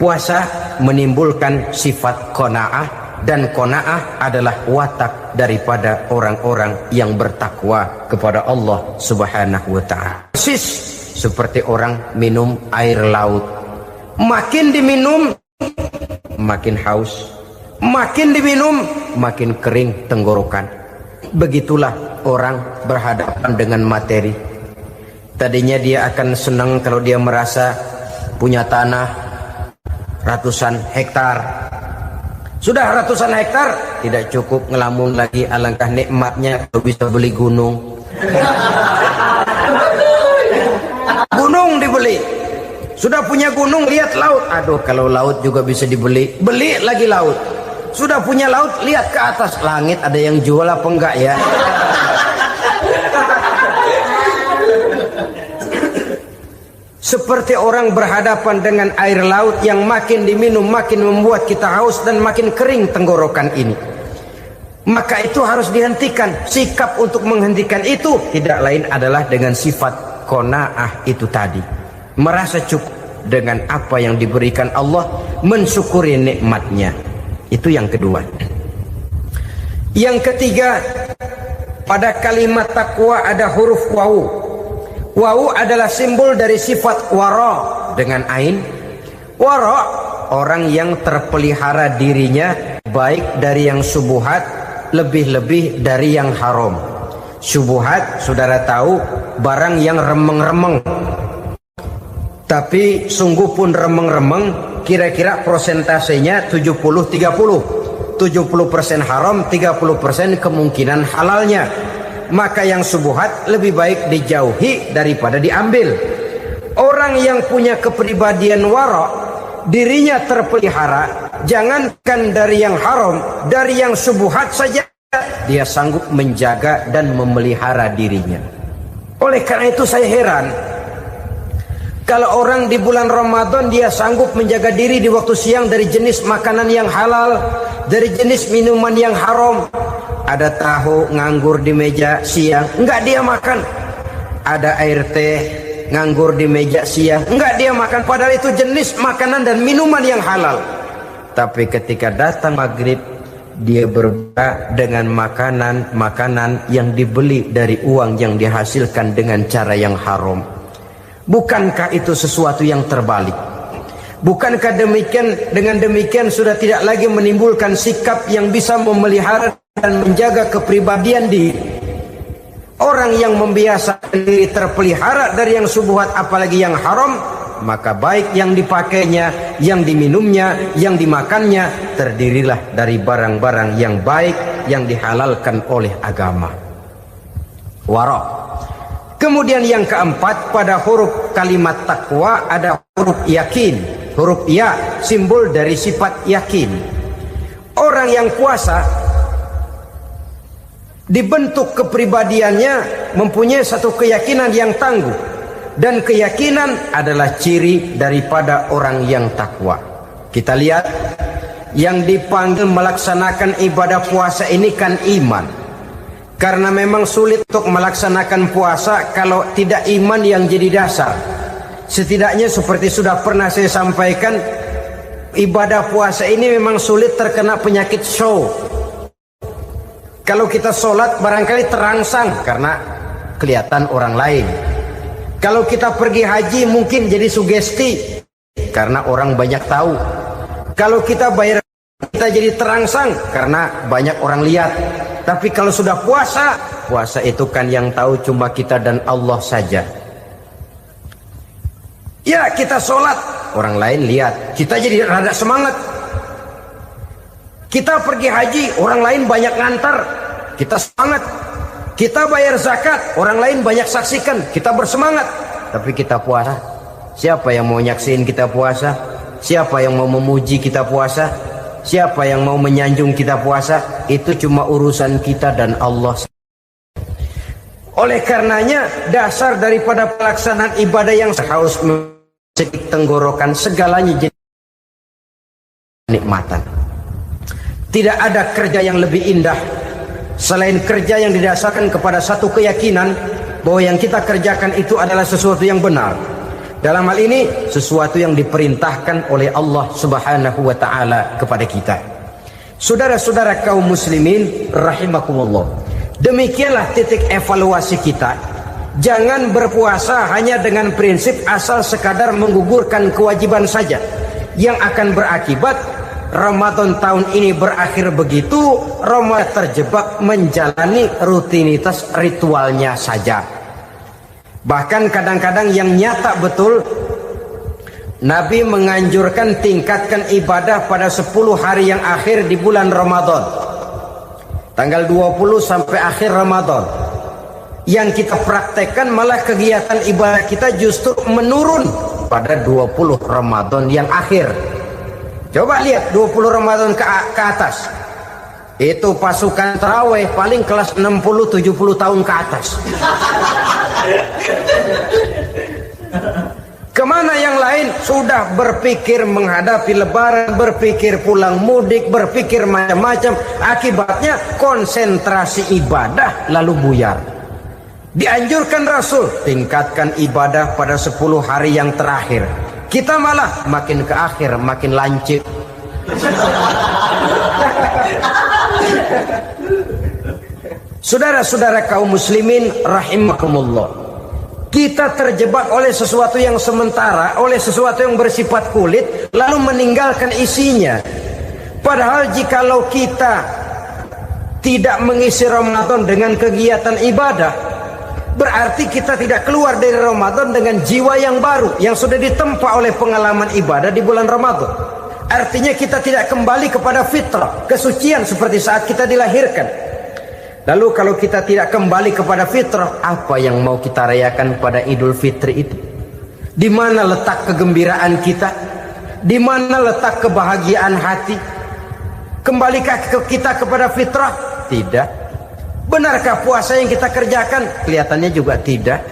Puasa menimbulkan sifat qanaah, dan qanaah adalah watak daripada orang-orang yang bertakwa kepada Allah Subhanahu wa ta'ala. Seperti orang minum air laut, makin diminum makin haus, makin diminum makin kering tenggorokan. Begitulah orang berhadapan dengan materi. Tadinya dia akan senang kalau dia merasa punya tanah ratusan hektar. Sudah ratusan hektar tidak cukup, ngelamun lagi, alangkah nikmatnya kalau bisa beli gunung. Gunung dibeli. Sudah punya gunung, lihat laut. Aduh, kalau laut juga bisa dibeli, beli lagi laut. Sudah punya laut, lihat ke atas langit, ada yang jual apa enggak ya? Seperti orang berhadapan dengan air laut yang makin diminum makin membuat kita haus dan makin kering tenggorokan ini. Maka itu harus dihentikan. Sikap untuk menghentikan itu tidak lain adalah dengan sifat qanaah itu tadi. Merasa cukup dengan apa yang diberikan Allah, mensyukuri nikmatnya. Itu yang kedua. Yang ketiga, pada kalimat takwa ada huruf wawu. Wawu adalah simbol dari sifat wara dengan ain. Wara, orang yang terpelihara dirinya baik dari yang subuhat, lebih-lebih dari yang haram. Syubhat, saudara tahu, barang yang remeng-remeng. Tapi sungguh pun remeng-remeng, kira-kira prosentasenya 70-30. 70% haram, 30% kemungkinan halalnya. Maka yang syubhat lebih baik dijauhi daripada diambil. Orang yang punya kepribadian wara, dirinya terpelihara, jangankan dari yang haram, dari yang syubhat saja dia sanggup menjaga dan memelihara dirinya. Oleh karena itu saya heran kalau orang di bulan Ramadan dia sanggup menjaga diri di waktu siang dari jenis makanan yang halal, dari jenis minuman yang haram. Ada tahu nganggur di meja siang, enggak dia makan. Ada air teh nganggur di meja siang, enggak dia makan, padahal itu jenis makanan dan minuman yang halal. Tapi ketika datang maghrib, dia berbuka dengan makanan yang dibeli dari uang yang dihasilkan dengan cara yang haram. Bukankah itu sesuatu yang terbalik? Bukankah dengan demikian sudah tidak lagi menimbulkan sikap yang bisa memelihara dan menjaga kepribadian diri? Orang yang membiasakan diri terpelihara dari yang syubhat apalagi yang haram, maka baik yang dipakainya, yang diminumnya, yang dimakannya terdirilah dari barang-barang yang baik yang dihalalkan oleh agama. Wara. Kemudian yang keempat, pada huruf kalimat takwa ada huruf yakin. Huruf ya simbol dari sifat yakin. Orang yang puasa dibentuk kepribadiannya mempunyai satu keyakinan yang tangguh, dan keyakinan adalah ciri daripada orang yang takwa. Kita lihat yang dipanggil melaksanakan ibadah puasa ini kan iman. Karena memang sulit untuk melaksanakan puasa kalau tidak iman yang jadi dasar. Setidaknya seperti sudah pernah saya sampaikan, ibadah puasa ini memang sulit terkena penyakit show. Kalau kita sholat barangkali terangsang karena kelihatan orang lain. Kalau kita pergi haji mungkin jadi sugesti karena orang banyak tahu. Kalau kita bayar kita jadi terangsang karena banyak orang lihat. Tapi kalau sudah puasa, puasa itu kan yang tahu cuma kita dan Allah saja. Ya kita sholat, orang lain lihat, kita jadi rada semangat. Kita pergi haji, orang lain banyak ngantar, kita semangat. Kita bayar zakat, orang lain banyak saksikan, kita bersemangat. Tapi kita puasa, siapa yang mau nyaksiin kita puasa? Siapa yang mau memuji kita puasa? Siapa yang mau menyanjung kita puasa? Itu cuma urusan kita dan Allah. Oleh karenanya dasar daripada pelaksanaan ibadah yang harus mencedik tenggorokan segalanya jadi nikmatan. Tidak ada kerja yang lebih indah selain kerja yang didasarkan kepada satu keyakinan bahwa yang kita kerjakan itu adalah sesuatu yang benar. Dalam hal ini sesuatu yang diperintahkan oleh Allah Subhanahu wa taala kepada kita. Saudara-saudara kaum muslimin rahimakumullah. Demikianlah titik evaluasi kita. Jangan berpuasa hanya dengan prinsip asal sekadar menggugurkan kewajiban saja, yang akan berakibat Ramadan tahun ini berakhir begitu, Ramadan terjebak menjalani rutinitas ritualnya saja. Bahkan kadang-kadang yang nyata betul, Nabi menganjurkan tingkatkan ibadah pada 10 hari yang akhir di bulan Ramadan, tanggal 20 sampai akhir Ramadan. Yang kita praktekkan malah kegiatan ibadah kita justru menurun pada 20 Ramadan yang akhir. Coba lihat 20 Ramadan ke atas, itu pasukan tarawih paling kelas 60-70 tahun ke atas. sudah berpikir menghadapi lebaran, berpikir pulang mudik, berpikir macam-macam. Akibatnya konsentrasi ibadah lalu buyar. Dianjurkan Rasul, tingkatkan ibadah pada 10 hari yang terakhir. Kita malah makin ke akhir makin lancip. Saudara-saudara kaum muslimin rahimakumullah, kita terjebak oleh sesuatu yang sementara, oleh sesuatu yang bersifat kulit, lalu meninggalkan isinya. Padahal jikalau kita tidak mengisi Ramadan dengan kegiatan ibadah, berarti kita tidak keluar dari Ramadan dengan jiwa yang baru, yang sudah ditempa oleh pengalaman ibadah di bulan Ramadan. Artinya kita tidak kembali kepada fitrah, kesucian seperti saat kita dilahirkan. Lalu kalau kita tidak kembali kepada fitrah, apa yang mau kita rayakan pada Idul Fitri itu? Di mana letak kegembiraan kita? Di mana letak kebahagiaan hati? Kembalikah kita kepada fitrah? Tidak. Benarkah puasa yang kita kerjakan? Kelihatannya juga tidak.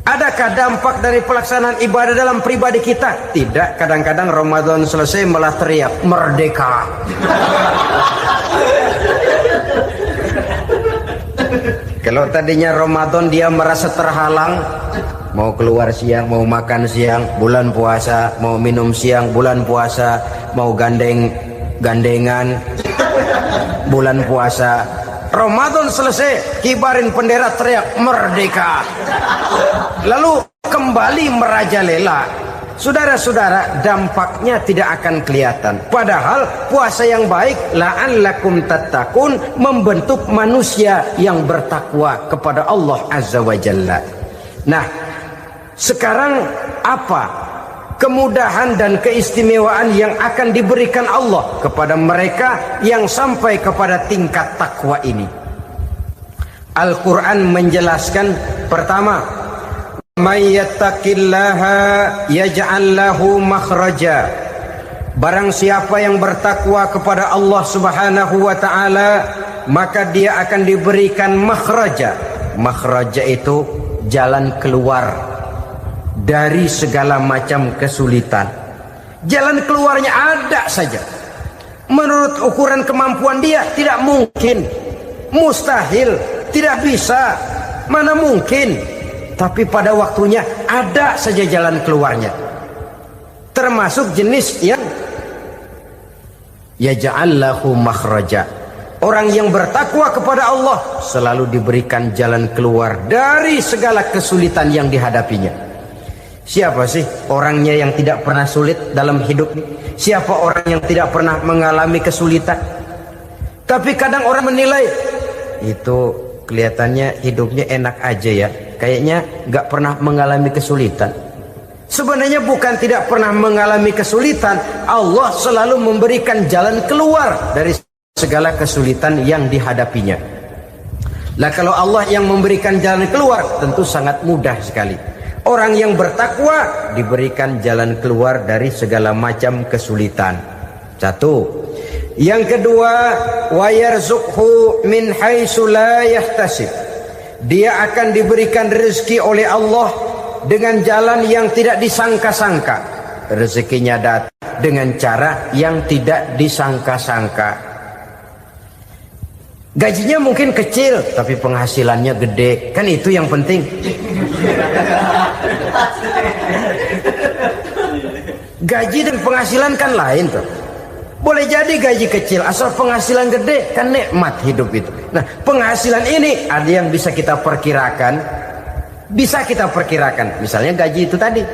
Adakah dampak dari pelaksanaan ibadah dalam pribadi kita? Tidak. Kadang-kadang Ramadan selesai malah teriak merdeka. Kalau tadinya Ramadan dia merasa terhalang, mau keluar siang, mau makan siang, bulan puasa, mau minum siang, bulan puasa, mau gandengan, bulan puasa. Ramadan selesai, kibarin bendera, teriak merdeka. Lalu kembali merajalela. Saudara-saudara, dampaknya tidak akan kelihatan. Padahal puasa yang baik, la'allakum tattaqun, membentuk manusia yang bertakwa kepada Allah Azza wa Jalla. Nah, sekarang apa kemudahan dan keistimewaan yang akan diberikan Allah kepada mereka yang sampai kepada tingkat takwa ini? Al-Quran menjelaskan, pertama, may yattaqillaha yaj'al lahu makhraja. Barang siapa yang bertakwa kepada Allah Subhanahu wa taala, maka dia akan diberikan makhraja. Makhraja itu jalan keluar dari segala macam kesulitan. Jalan keluarnya ada saja. Menurut ukuran kemampuan dia tidak mungkin, mustahil, tidak bisa, mana mungkin. Tapi pada waktunya ada saja jalan keluarnya. Termasuk jenis yang yaj'al lahu makhraja. Orang yang bertakwa kepada Allah selalu diberikan jalan keluar dari segala kesulitan yang dihadapinya. Siapa sih orangnya yang tidak pernah sulit dalam hidup ini? Siapa orang yang tidak pernah mengalami kesulitan? Tapi kadang orang menilai, itu kelihatannya hidupnya enak aja ya, kayaknya gak pernah mengalami kesulitan. Sebenarnya bukan tidak pernah mengalami kesulitan, Allah selalu memberikan jalan keluar dari segala kesulitan yang dihadapinya. Nah, kalau Allah yang memberikan jalan keluar, tentu sangat mudah sekali. Orang yang bertakwa diberikan jalan keluar dari segala macam kesulitan. Satu. Yang kedua, wa yarzuqhu min haitsu la yahtasib. Dia akan diberikan rezeki oleh Allah dengan jalan yang tidak disangka-sangka. Rezekinya datang dengan cara yang tidak disangka-sangka. Gajinya mungkin kecil, tapi penghasilannya gede. Kan itu yang penting. Gaji dan penghasilan kan lain tuh. Boleh jadi gaji kecil, asal penghasilan gede, kan nikmat hidup itu. Nah, penghasilan ini ada yang bisa kita perkirakan. Bisa kita perkirakan. Misalnya gaji itu tadi.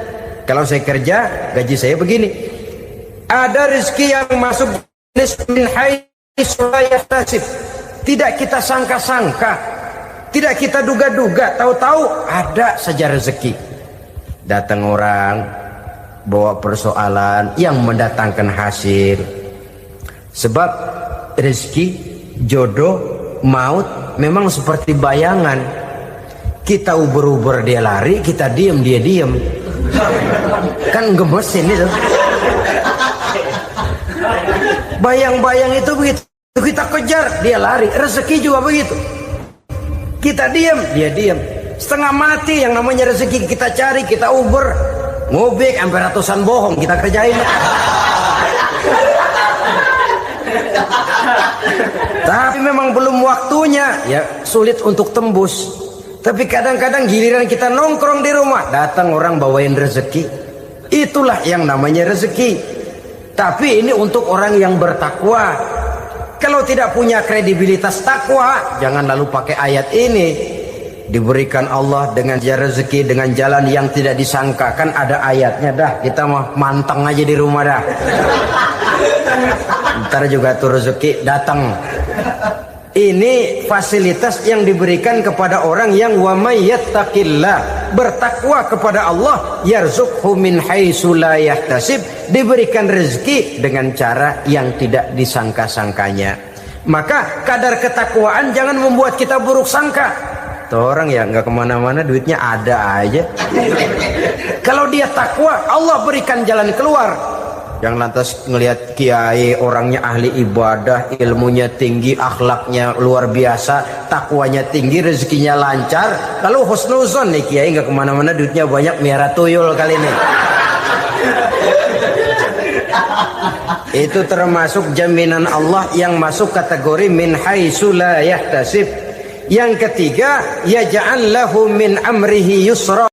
Kalau saya kerja, gaji saya begini. Ada rezeki yang masuk min haitsu la yahtasib. Tidak kita sangka-sangka, tidak kita duga-duga, tahu-tahu ada saja rezeki. Datang orang bawa persoalan yang mendatangkan hasil. Sebab rezeki, jodoh, maut memang seperti bayangan. Kita uber-uber dia lari, kita diem dia diem. Kan gemesin itu. Bayang-bayang itu begitu. Kita kejar, dia lari. Rezeki juga begitu. Kita diam, dia diam. Setengah mati yang namanya rezeki kita cari, kita uber. ngubik sampai ratusan bohong kita kerjain. Tapi memang belum waktunya, ya sulit untuk tembus. Tapi kadang-kadang giliran kita nongkrong di rumah, datang orang bawain rezeki. Itulah yang namanya rezeki. Tapi ini untuk orang yang bertakwa. Kalau tidak punya kredibilitas takwa, jangan lalu pakai ayat ini. Diberikan Allah dengan rezeki dengan jalan yang tidak disangka. Kan ada ayatnya dah, kita mah manteng aja di rumah dah. Ntar juga tuh rezeki datang. Ini fasilitas yang diberikan kepada orang yang wa may yattaqillah, bertakwa kepada Allah, yarzuqhu min haitsu la yahtasib, diberikan rezeki dengan cara yang tidak disangka-sangkanya. Maka kadar ketakwaan jangan membuat kita buruk sangka. Tuh orang ya nggak kemana-mana, duitnya ada aja. Kalau dia takwa, Allah berikan jalan keluar. Yang lantas ngelihat kiai orangnya ahli ibadah, ilmunya tinggi, akhlaknya luar biasa, takwanya tinggi, rezekinya lancar, lalu husnuzon nih kiai nggak kemana-mana, duitnya banyak, miara tuyul kali ini. Itu termasuk jaminan Allah yang masuk kategori min haitsu la yahtasib. Yang ketiga, yaj'al lahu min amrihi yusra.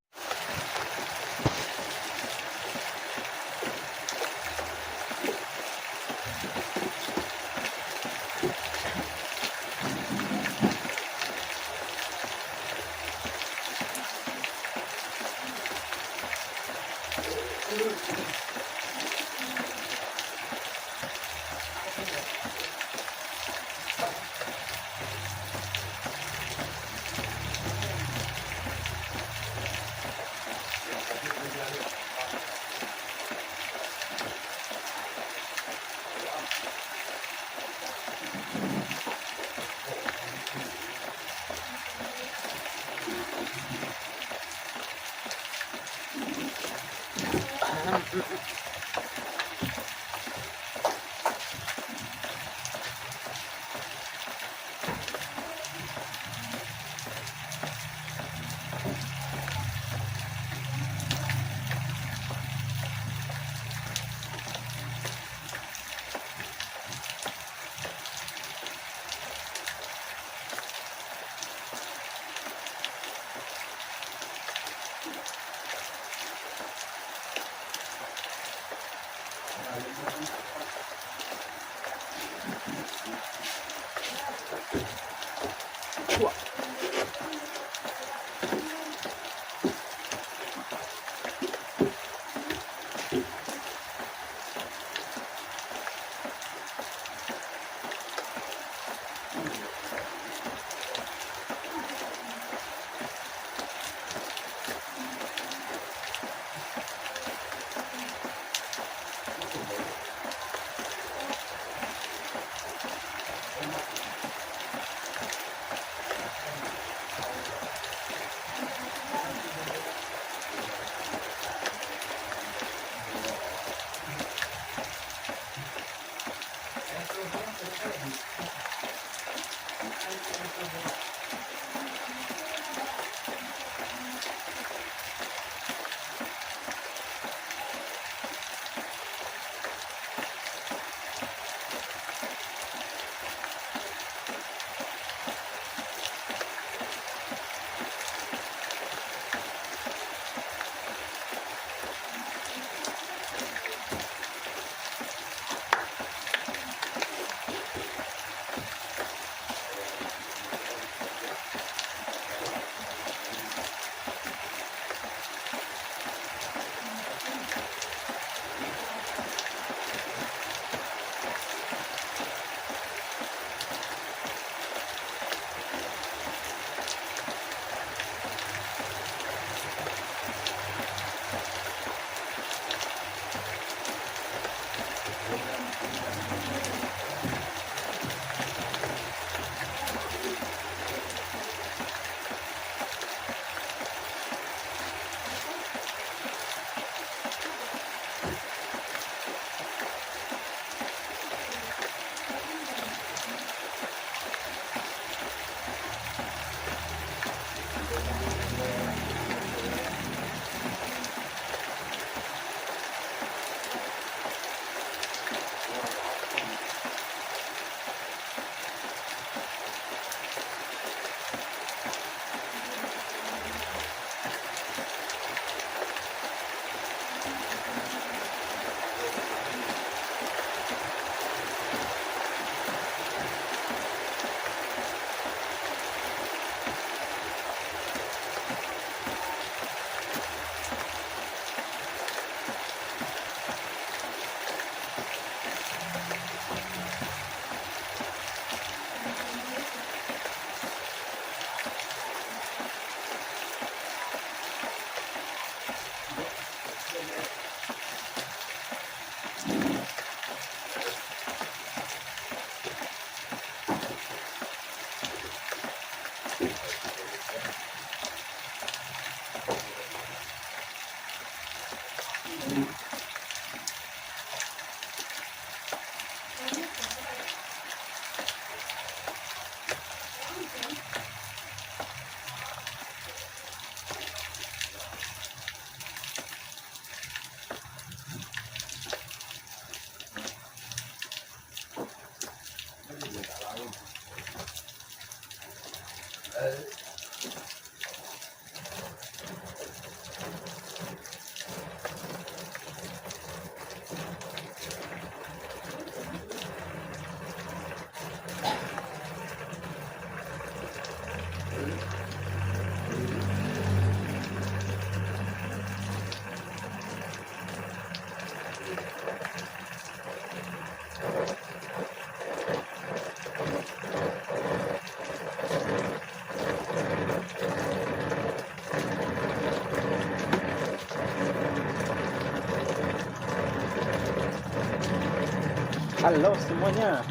Halo semuanya.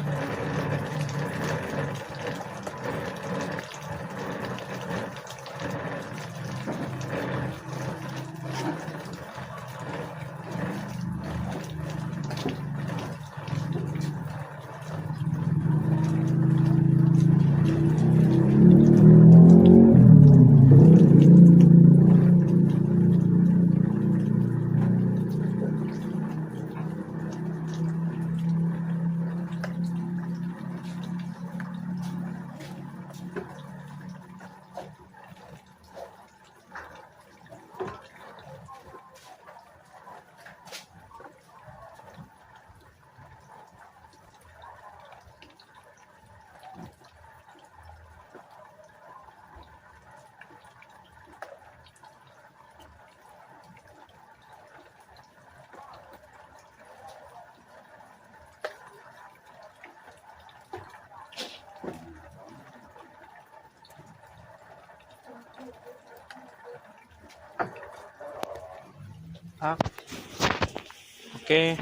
Oke,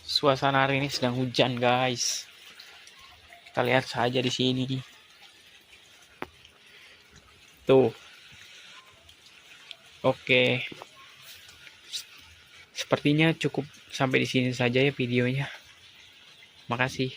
suasana hari ini sedang hujan, guys. Kita lihat saja di sini. Tuh. Oke. Sepertinya cukup sampai di sini saja ya videonya. Makasih.